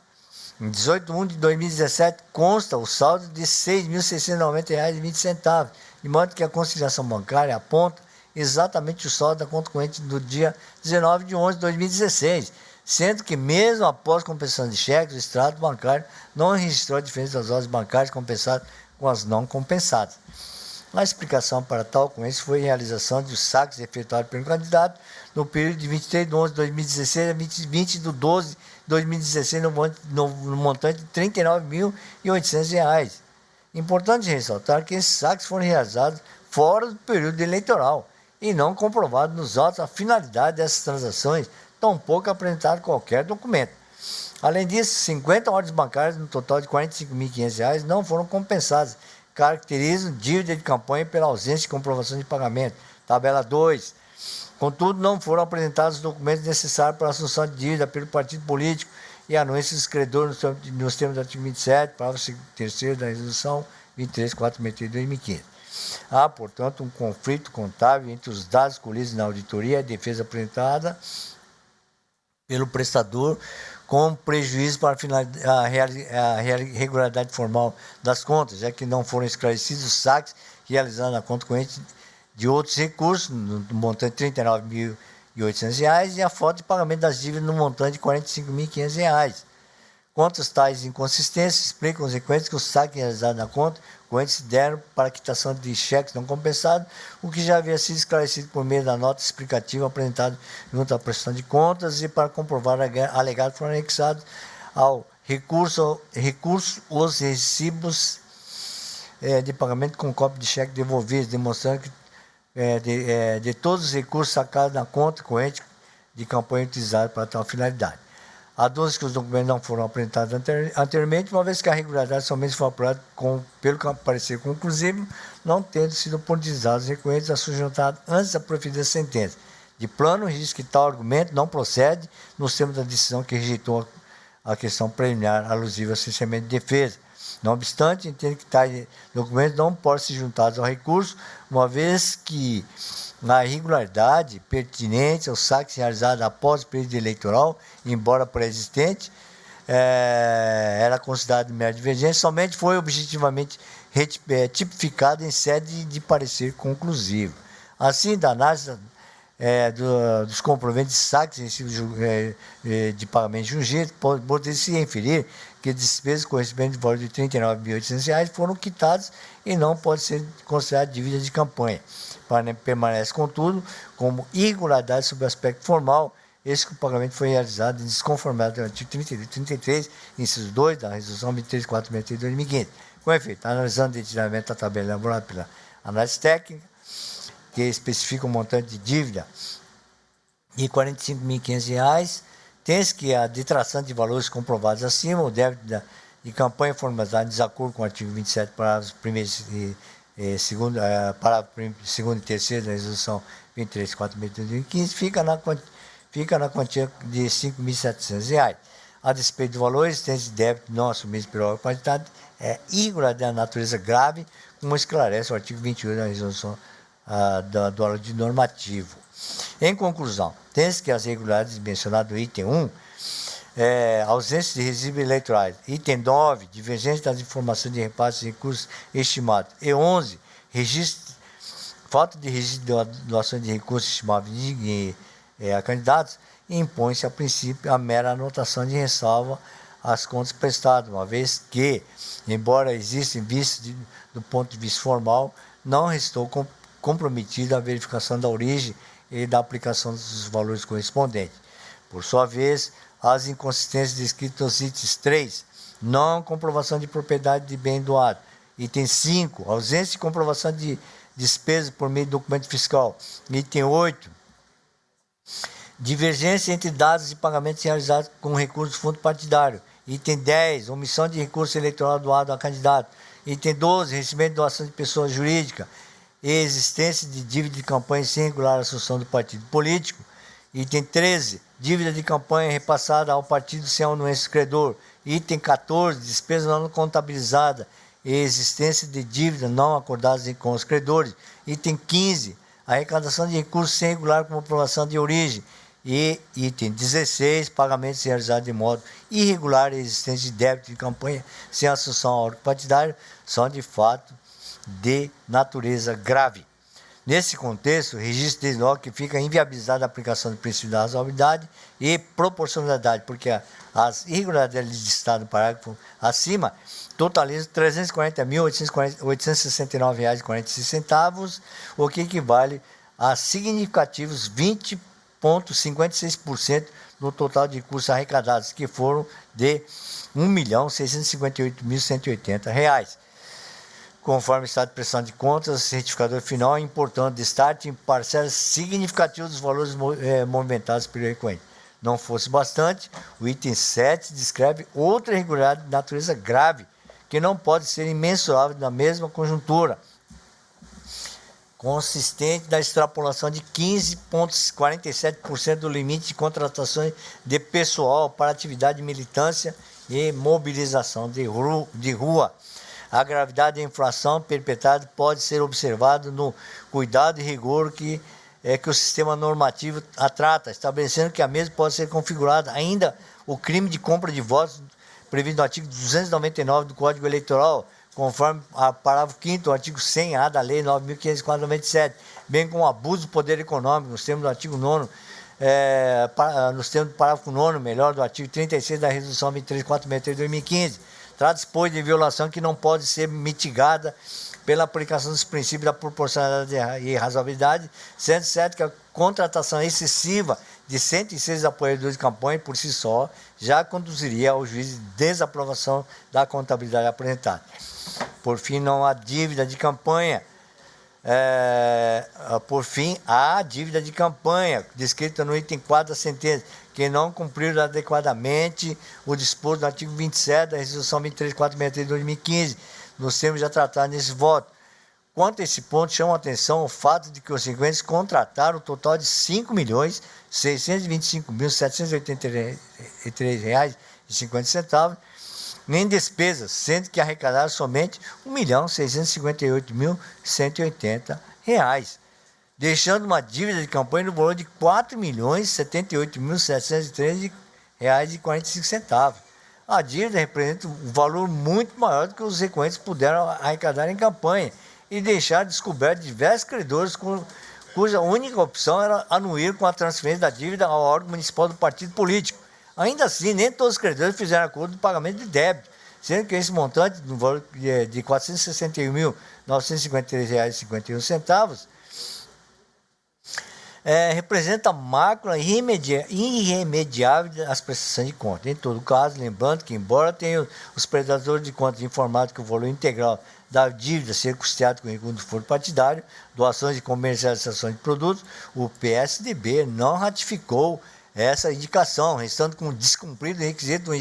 em 18 de 1 de 2017, consta o saldo de R$ 6.690,20, de modo que a conciliação bancária aponta exatamente o saldo da conta corrente do dia 19 de 11 de 2016, sendo que mesmo após compensação de cheques, o extrato bancário não registrou a diferença das ordens bancárias compensadas com as não compensadas. A explicação para tal ocorrência foi a realização dos saques efetuados pelo candidato no período de 23 de 11 de 2016 a 20 de 12 de 2016, no montante de R$ 39.800. Importante ressaltar que esses saques foram realizados fora do período eleitoral e não comprovados nos autos a finalidade dessas transações, tampouco apresentado qualquer documento. Além disso, 50 ordens bancárias, no total de R$ 45.500, não foram compensadas, caracterizam dívida de campanha pela ausência de comprovação de pagamento. Tabela 2. Contudo, não foram apresentados os documentos necessários para a assunção de dívida pelo partido político e anuência dos credores nos termos do artigo 27, parágrafo 3º da resolução 23.463 de 2015. Há, portanto, um conflito contábil entre os dados colhidos na auditoria e a defesa apresentada pelo prestador com prejuízo para a regularidade formal das contas, já que não foram esclarecidos os saques realizados na conta corrente de outros recursos, no montante de R$ 39.800, e a falta de pagamento das dívidas no montante de R$ 45.500. Quanto às tais inconsistências, explicam os requerentes que os saques realizados na conta corrente se deram para a quitação de cheques não compensados, o que já havia sido esclarecido por meio da nota explicativa apresentada junto à prestação de contas, e para comprovar alegados foram anexados ao recurso os recibos de pagamento com cópia de cheque devolvidos, demonstrando que de todos os recursos sacados na conta corrente de campanha utilizados para tal finalidade. Aduz que os documentos não foram apresentados anteriormente, uma vez que a regularidade somente foi apurada pelo parecer conclusivo, não tendo sido oportunizados os requerentes a sujuntar antes da proferida sentença. De plano, diz que tal argumento não procede nos termos da decisão que rejeitou a questão preliminar alusiva ao licenciamento de defesa. Não obstante, entende que tais documentos não podem ser juntados ao recurso, uma vez que na irregularidade pertinente aos saques realizados após o período eleitoral, embora pré-existente, era considerado mera divergência, somente foi objetivamente tipificado em sede de parecer conclusivo. Assim, da análise dos comprovantes de saques e recibos de pagamento de juros, pode-se inferir que despesas correspondentes de valor de R$ 39.800 foram quitadas e não pode ser considerada dívida de campanha. Permanece, contudo, como irregularidade sob o aspecto formal, esse que o pagamento foi realizado em desconformidade do artigo 33, inciso 2 da Resolução 23.463 de 2015. Com efeito, analisando detidamente a tabela elaborada pela análise técnica, que especifica o montante de dívida de R$ 45.500, tem-se que a detração de valores comprovados acima, o débito de campanha formalizado em desacordo com o artigo 27, parágrafos 1º e 2º, parágrafo 2º e 3º da Resolução 23.463 de 2015, fica na quantia de R$ 5.700. A despeito de valores, tem de débito não assumido pela quantidade, irregularidade de natureza grave, como esclarece o artigo 28 da Resolução do órgão de normativo. Em conclusão, tem-se que as irregularidades mencionadas no item 1, ausência de resíduos eleitorais, item 9, divergência das informações de repasse de recursos estimados, e 11, falta de registro de doações de recursos estimados a candidatos, impõe-se a princípio a mera anotação de ressalva às contas prestadas, uma vez que, embora existam vícios do ponto de vista formal, não restou comprometida a verificação da origem e da aplicação dos valores correspondentes. Por sua vez, as inconsistências descritas nos itens 3, não comprovação de propriedade de bem doado. Item 5, ausência de comprovação de despesa por meio de documento fiscal. Item 8, divergência entre dados de pagamentos realizados com recurso do fundo partidário. Item 10, omissão de recurso eleitoral doado a candidato. Item 12, recebimento de doação de pessoa jurídica e existência de dívida de campanha sem regular assunção do partido político. Item 13, dívida de campanha repassada ao partido sem anuência do credor. Item 14, despesa não contabilizada e existência de dívida não acordadas com os credores. Item 15, arrecadação de recursos sem regular comprovação de origem. E item 16, pagamentos realizados de modo irregular e existência de débito de campanha sem assunção ao órgão partidário são de fato de natureza grave. Nesse contexto, o registro desde logo que fica inviabilizada a aplicação do princípio da razoabilidade e proporcionalidade, porque as irregularidades listadas no parágrafo acima totalizam R$ 340.869,46, o que equivale a significativos 20,56% no total de recursos arrecadados, que foram de R$ 1.658.180. Conforme o estado de prestação de contas, o certificador final é importante destaque em parcelas significativas dos valores movimentados pelo recorrente. Não fosse bastante, o item 7 descreve outra irregularidade de natureza grave, que não pode ser imensurável na mesma conjuntura, consistente na extrapolação de 15,47% do limite de contratações de pessoal para atividade de militância e mobilização de rua. A gravidade da infração perpetrada pode ser observado no cuidado e rigor que o sistema normativo a trata, estabelecendo que a mesma pode ser configurada ainda o crime de compra de votos previsto no artigo 299 do Código Eleitoral, conforme a parágrafo 5º do artigo 100A da Lei 9.504/97, bem como abuso do poder econômico, nos termos do artigo 9º, nos termos do parágrafo 9º, do artigo 36 da Resolução 23.463 de 2015. Trata-se, pois, de violação que não pode ser mitigada pela aplicação dos princípios da proporcionalidade e razoabilidade, sendo certo que a contratação excessiva de 106 apoiadores de campanha, por si só, já conduziria ao juízo de desaprovação da contabilidade apresentada. Por fim, não há dívida de campanha. A dívida de campanha, descrita no item 4 da sentença, que não cumpriram adequadamente o disposto do artigo 27 da Resolução 23.463 de 2015, nos termos já tratados nesse voto. Quanto a esse ponto, chama a atenção o fato de que os requerentes contrataram um total de R$ 5.625.783,50 em despesas, sendo que arrecadaram somente R$ 1.658.180. deixando uma dívida de campanha no valor de R$ 4.078.713,45. A dívida representa um valor muito maior do que os recorrentes puderam arrecadar em campanha e deixar descoberto diversos credores cuja única opção era anuir com a transferência da dívida ao órgão municipal do partido político. Ainda assim, nem todos os credores fizeram acordo do pagamento de débito, sendo que esse montante, no valor de R$ 461.953,51, representa a mácula irremediável das prestações de contas. Em todo caso, lembrando que, embora tenham os prestadores de contas informado que o valor integral da dívida ser custeado com recurso do fundo partidário, doações de comercialização de produtos, o PSDB não ratificou essa indicação, restando com descumprido o requisito do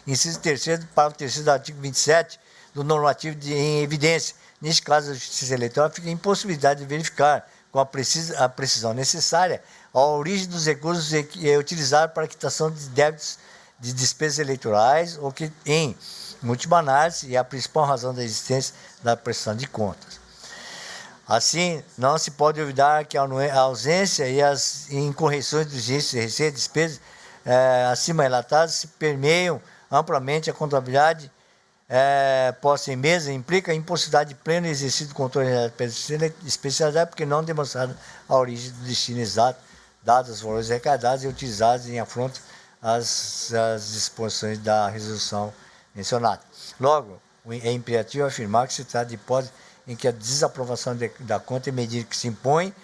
inciso 3º para o 3º do artigo 27 do normativo em evidência. Neste caso, a Justiça Eleitoral fica em impossibilidade de verificar com a precisão necessária a origem dos recursos utilizados para a quitação de débitos de despesas eleitorais, ou que, em última análise, é a principal razão da existência da prestação de contas. Assim, não se pode olvidar que a ausência e as incorreções dos registros de receita e despesas acima relatadas se permeiam amplamente a contabilidade posta em mesa, implica a impossibilidade de pleno exercício do controle de especialidade, porque não demonstrada a origem do destino exato, dados os valores arrecadados e utilizados em afronto às disposições da resolução mencionada. Logo, é imperativo afirmar que se trata de hipótese em que a desaprovação da conta é medida que se impõe,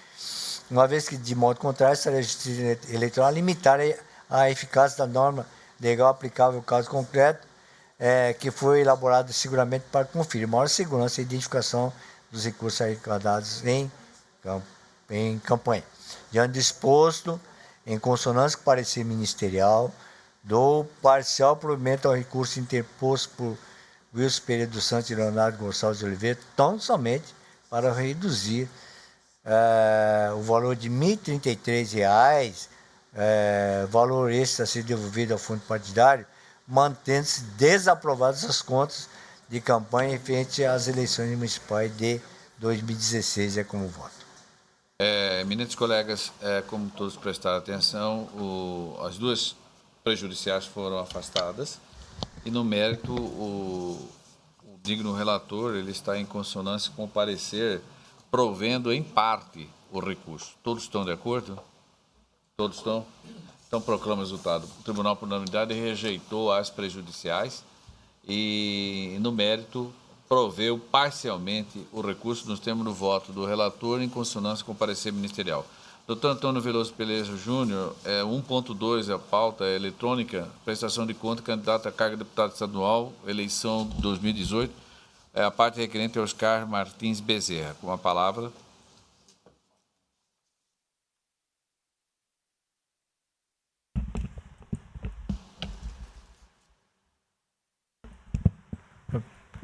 uma vez que, de modo contrário, estaria a Justiça Eleitoral a limitar a eficácia da norma legal aplicável ao caso concreto, que foi elaborado seguramente para conferir maior segurança e identificação dos recursos arrecadados em campanha. Diante do exposto, em consonância com o parecer ministerial, dou parcial provimento ao recurso interposto por Wilson Pereira dos Santos e Leonardo Gonçalves de Oliveira, tão somente para reduzir o valor de R$ 1.033, valor esse a ser devolvido ao fundo partidário, mantendo-se desaprovadas as contas de campanha referente às eleições municipais de 2016. É como voto. Eminentes colegas, como todos prestaram atenção, as duas prejudiciais foram afastadas e, no mérito, o digno relator ele está em consonância com o parecer, provendo em parte o recurso. Todos estão de acordo? Todos estão? Então, proclama o resultado. O Tribunal, por unanimidade, rejeitou as prejudiciais e, no mérito, proveu parcialmente o recurso nos termos do voto do relator em consonância com o parecer ministerial. Doutor Antônio Veloso Peleja Júnior, 1.2, a pauta eletrônica, prestação de conta, candidato a carga de deputado estadual, eleição 2018, a parte requerente é Oscar Martins Bezerra. Com a palavra.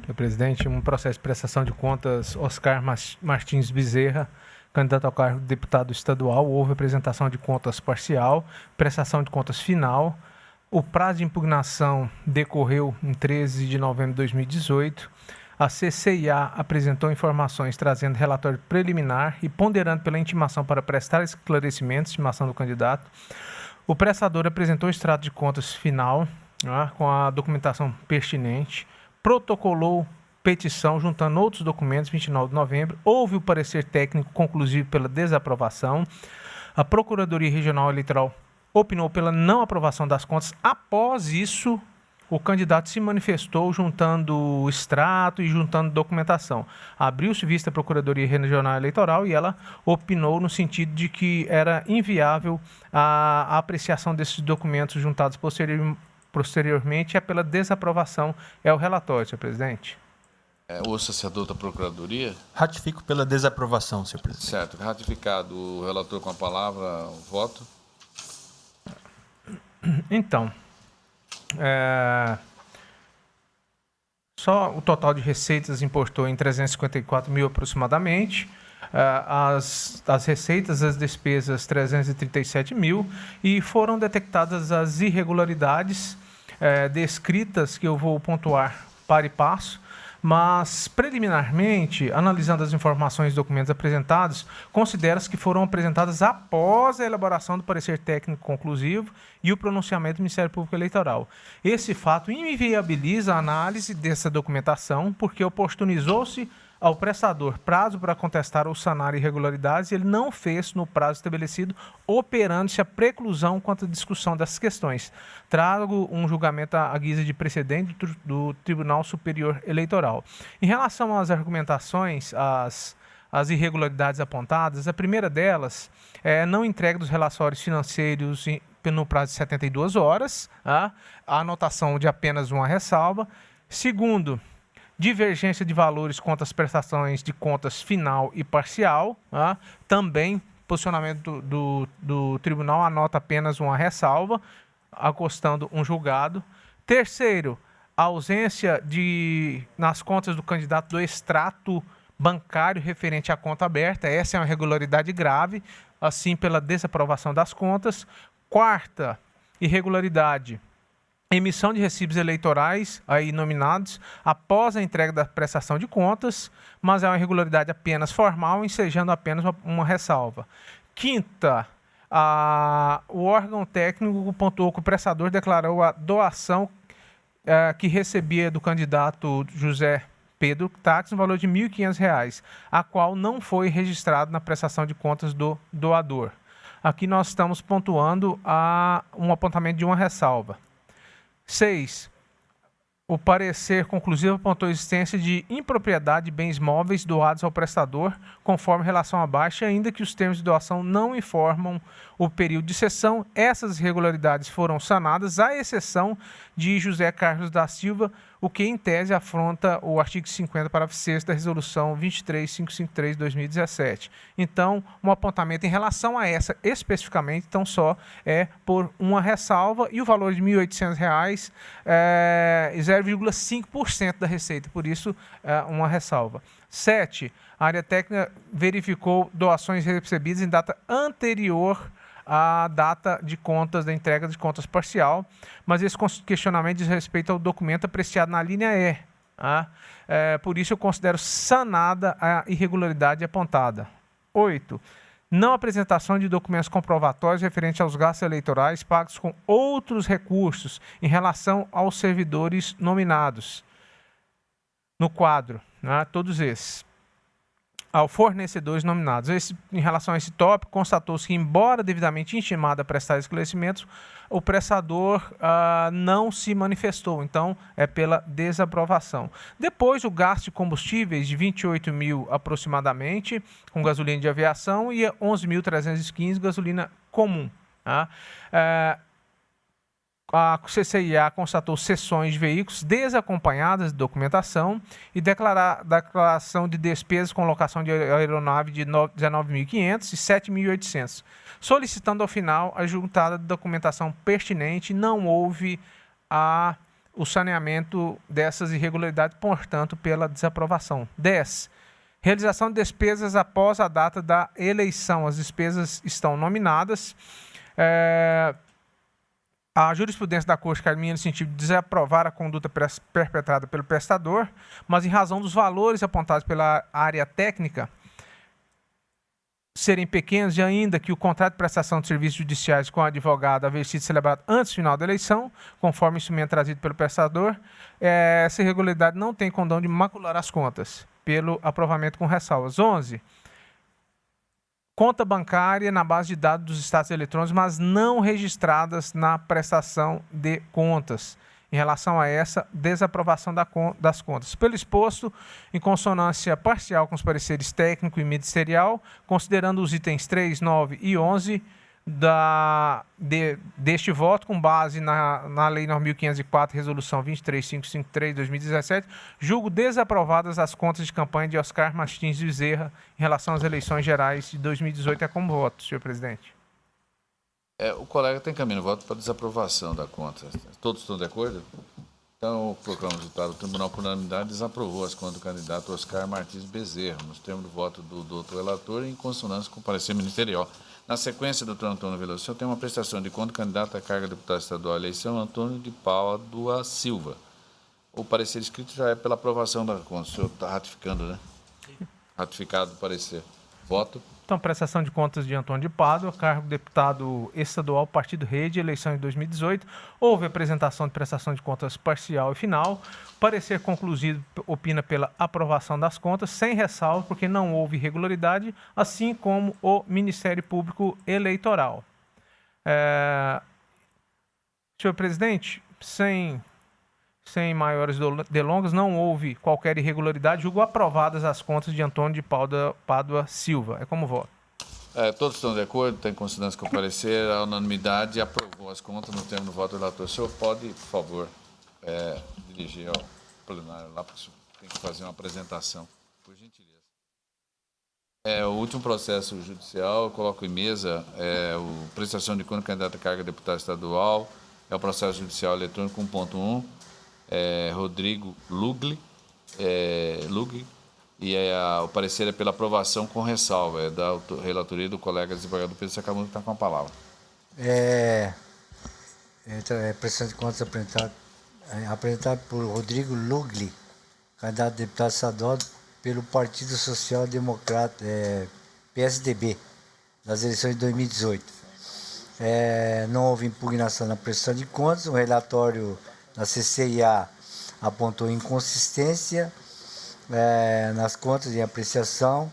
Senhor presidente, um processo de prestação de contas, Oscar Martins Bezerra, candidato ao cargo de deputado estadual. Houve apresentação de contas parcial, prestação de contas final. O prazo de impugnação decorreu em 13 de novembro de 2018. A CCIA apresentou informações trazendo relatório preliminar e ponderando pela intimação para prestar esclarecimentos, estimação do candidato. O prestador apresentou o extrato de contas final, com a documentação pertinente, protocolou petição juntando outros documentos, 29 de novembro. Houve o parecer técnico conclusivo pela desaprovação. A Procuradoria Regional Eleitoral opinou pela não aprovação das contas. Após isso, o candidato se manifestou juntando o extrato e juntando documentação. Abriu-se vista à Procuradoria Regional Eleitoral e ela opinou no sentido de que era inviável a apreciação desses documentos juntados posteriormente, pela desaprovação. É o relatório, senhor presidente. O assessor da Procuradoria? Ratifico pela desaprovação, senhor presidente. Certo. Ratificado. O relator com a palavra, o voto. Então, só o total de receitas importou em 354 mil aproximadamente. As receitas, as despesas, 337 mil. E foram detectadas as irregularidades descritas, que eu vou pontuar para e passo. mas, preliminarmente, analisando as informações e documentos apresentados, considera-se que foram apresentadas após a elaboração do parecer técnico conclusivo e o pronunciamento do Ministério Público Eleitoral. Esse fato inviabiliza a análise dessa documentação, porque oportunizou-se ao prestador prazo para contestar ou sanar irregularidades e ele não fez no prazo estabelecido, operando-se a preclusão quanto à discussão dessas questões. Trago um julgamento à guisa de precedente do Tribunal Superior Eleitoral. Em relação às argumentações, às irregularidades apontadas, a primeira delas é não entrega dos relatórios financeiros no prazo de 72 horas, a anotação de apenas uma ressalva. Segundo, divergência de valores quanto às prestações de contas final e parcial. Também, posicionamento do tribunal anota apenas uma ressalva, acostando um julgado. Terceiro, a ausência nas contas do candidato do extrato bancário referente à conta aberta. Essa é uma irregularidade grave, assim pela desaprovação das contas. Quarta, irregularidade: emissão de recibos eleitorais aí nominados após a entrega da prestação de contas, mas é uma irregularidade apenas formal, ensejando apenas uma ressalva. Quinta, o órgão técnico pontuou que o prestador declarou a doação que recebia do candidato José Pedro Táxi no valor de R$ 1.500, a qual não foi registrado na prestação de contas do doador. Aqui nós estamos pontuando um apontamento de uma ressalva. 6. O parecer conclusivo apontou a existência de impropriedade de bens móveis doados ao prestador, conforme relação abaixo, ainda que os termos de doação não informam o período de cessão. Essas irregularidades foram sanadas, à exceção de José Carlos da Silva, o que, em tese, afronta o artigo 50, parágrafo 6º da Resolução 23553 de 2017. Então, um apontamento em relação a essa especificamente, então só é por uma ressalva, e o valor de R$ 1.800 é 0,5% da receita, por isso uma ressalva. 7. A área técnica verificou doações recebidas em data anterior à data de contas, da entrega de contas parcial, mas esse questionamento diz respeito ao documento apreciado na linha E. Por isso eu considero sanada a irregularidade apontada. 8. Não apresentação de documentos comprovatórios referentes aos gastos eleitorais pagos com outros recursos em relação aos servidores nominados. No quadro, todos esses. Ao fornecedores nominados. Em relação a esse tópico, constatou-se que, embora devidamente intimado a prestar esclarecimentos, o prestador não se manifestou, então é pela desaprovação. Depois, o gasto de combustíveis de 28 mil aproximadamente, com gasolina de aviação, e 11.315 gasolina comum. A CCIA constatou cessões de veículos desacompanhadas de documentação e declaração de despesas com locação de aeronave de 19.500 e 7.800, solicitando ao final a juntada de documentação pertinente. Não houve o saneamento dessas irregularidades, portanto, pela desaprovação. 10. Realização de despesas após a data da eleição. As despesas estão nominadas. A jurisprudência da Corte caminha no sentido de desaprovar a conduta perpetrada pelo prestador, mas em razão dos valores apontados pela área técnica serem pequenos, e ainda que o contrato de prestação de serviços judiciais com o advogado haver sido celebrado antes do final da eleição, conforme o instrumento trazido pelo prestador, essa irregularidade não tem condão de macular as contas, pelo aprovamento com ressalvas. 11. Conta bancária na base de dados dos status eletrônicos, mas não registradas na prestação de contas. Em relação a essa desaprovação das contas. Pelo exposto, em consonância parcial com os pareceres técnico e ministerial, considerando os itens 3, 9 e 11 deste voto, com base na Lei 9.504, Resolução 23553 de 2017, julgo desaprovadas as contas de campanha de Oscar Martins Bezerra em relação às eleições gerais de 2018. É como voto, senhor presidente. O colega tem caminho de voto para desaprovação da conta. Todos estão de acordo? Então, proclamo o resultado. O Tribunal, por unanimidade, desaprovou as contas do candidato Oscar Martins Bezerra, nos termos do voto do outro relator, em consonância com o parecer ministerial. Na sequência, doutor Antônio Veloso, o senhor tem uma prestação de conta do candidato à carga de deputado estadual à eleição, Antônio de Pádua Silva. O parecer escrito já é pela aprovação da conta. O senhor está ratificando, né? Ratificado o parecer. Voto. Então, prestação de contas de Antônio de Pádua, cargo deputado estadual, Partido Rede, eleição de 2018. Houve apresentação de prestação de contas parcial e final. Parecer concluído opina pela aprovação das contas, sem ressalva, porque não houve irregularidade, assim como o Ministério Público Eleitoral. Senhor presidente, sem maiores delongas, não houve qualquer irregularidade. Julgo aprovadas as contas de Antônio de Pádua Silva. É como voto. Todos estão de acordo? Tem consideração com o parecer. A unanimidade aprovou as contas no termo do voto do relator. O senhor pode, por favor, dirigir ao plenário lá, porque o senhor tem que fazer uma apresentação, por gentileza. O último processo judicial, eu coloco em mesa, o prestação de conta do candidato a carga de deputado estadual, é o processo judicial eletrônico 1.1, Rodrigo Lugli, e o parecer é pela aprovação com ressalva, é da relatoria do colega desembargador Pedro Sacramento, que está com a palavra. Prestação de contas apresentado por Rodrigo Lugli, candidato a deputado estadual pelo Partido Social Democrata, PSDB, das eleições de 2018. Não houve impugnação na prestação de contas, o relatório da CCIA apontou inconsistência nas contas de apreciação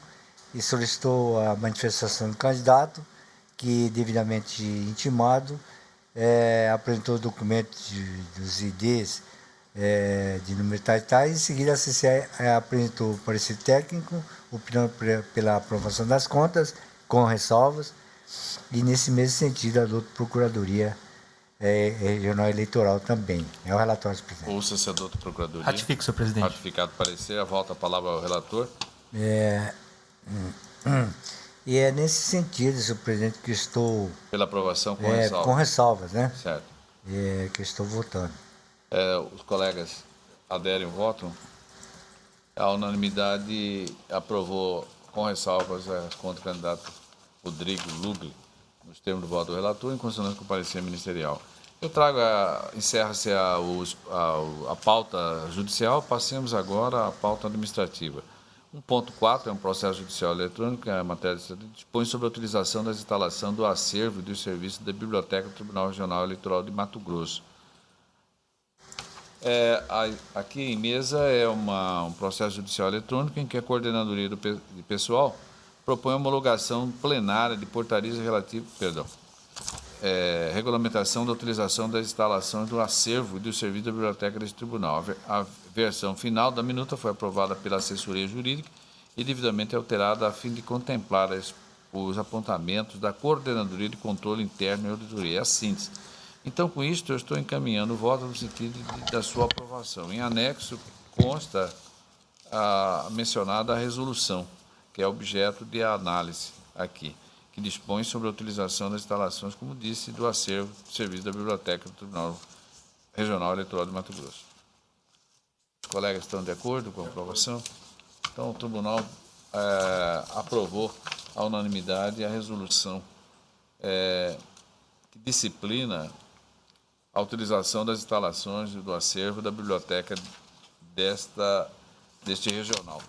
e solicitou a manifestação do candidato, que, devidamente intimado, apresentou documentos dos IDs de número tal, e em seguida a CCIA apresentou o parecer técnico, opinando pela aprovação das contas, com ressalvas, e nesse mesmo sentido a doutora Procuradoria Regional Eleitoral também. É o relatório, senhor presidente. Ouça-se a doutora Procuradoria. Ratifico, senhor presidente. Ratificado o parecer, volta a palavra ao relator. E é nesse sentido, senhor presidente, que estou... Pela aprovação com ressalvas. Com ressalvas, né? Certo. Que estou votando. Os colegas aderem o voto. A unanimidade aprovou com ressalvas as contas do candidato Rodrigo Lugli, nos termos do voto do relator, em consonância com o parecer ministerial. Eu trago, encerra-se a pauta judicial, passemos agora à pauta administrativa. 1.4 é um processo judicial eletrônico, a matéria dispõe sobre a utilização da instalação do acervo e dos serviços da Biblioteca do Tribunal Regional Eleitoral de Mato Grosso. Aqui em mesa é um processo judicial eletrônico em que a Coordenadoria de Pessoal propõe a homologação plenária de portarias relativas, regulamentação da utilização das instalações do acervo e do serviço da biblioteca deste tribunal. A versão final da minuta foi aprovada pela assessoria jurídica e devidamente alterada a fim de contemplar os apontamentos da Coordenadoria de Controle Interno e Auditoria, a síntese. Então, com isto, eu estou encaminhando o voto no sentido da sua aprovação. Em anexo, consta a mencionada resolução, que é objeto de análise aqui, que dispõe sobre a utilização das instalações, como disse, do acervo de serviço da Biblioteca do Tribunal Regional Eleitoral de Mato Grosso. Os colegas estão de acordo com a aprovação? Então, o tribunal aprovou à unanimidade a resolução que disciplina a utilização das instalações do acervo da biblioteca deste regional.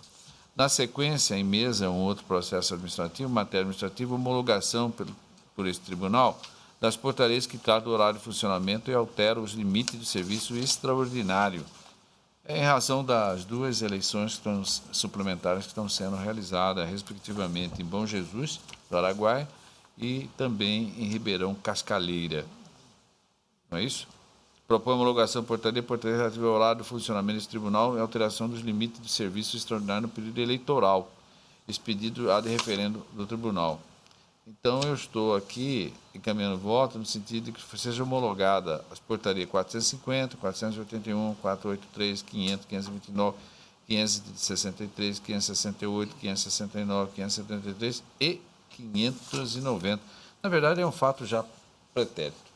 Na sequência, em mesa, um outro processo administrativo, matéria administrativa, homologação por esse tribunal das portarias que tratam do horário de funcionamento e alteram os limites do serviço extraordinário, em razão das duas eleições suplementares que estão sendo realizadas, respectivamente, em Bom Jesus, do Araguaia, e também em Ribeirão Cascaleira. Não é isso? Propõe homologação portaria relativa ao horário do funcionamento desse tribunal e alteração dos limites de serviço extraordinário no período eleitoral, expedido ad referendo do tribunal. Então, eu estou aqui encaminhando voto no sentido de que seja homologada as portarias 450, 481, 483, 500, 529, 563, 568, 569, 573 e 590. Na verdade, é um fato já pretérito.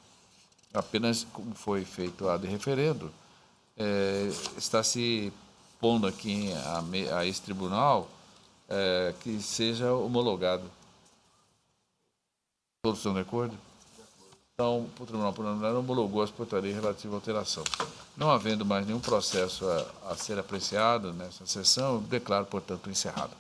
Apenas como foi feito a de referendo, está se pondo aqui a esse tribunal que seja homologado. Todos estão de acordo? Então, o Tribunal Plurianudário homologou as portarias relativas à alteração. Não havendo mais nenhum processo a ser apreciado nessa sessão, eu declaro, portanto, encerrado.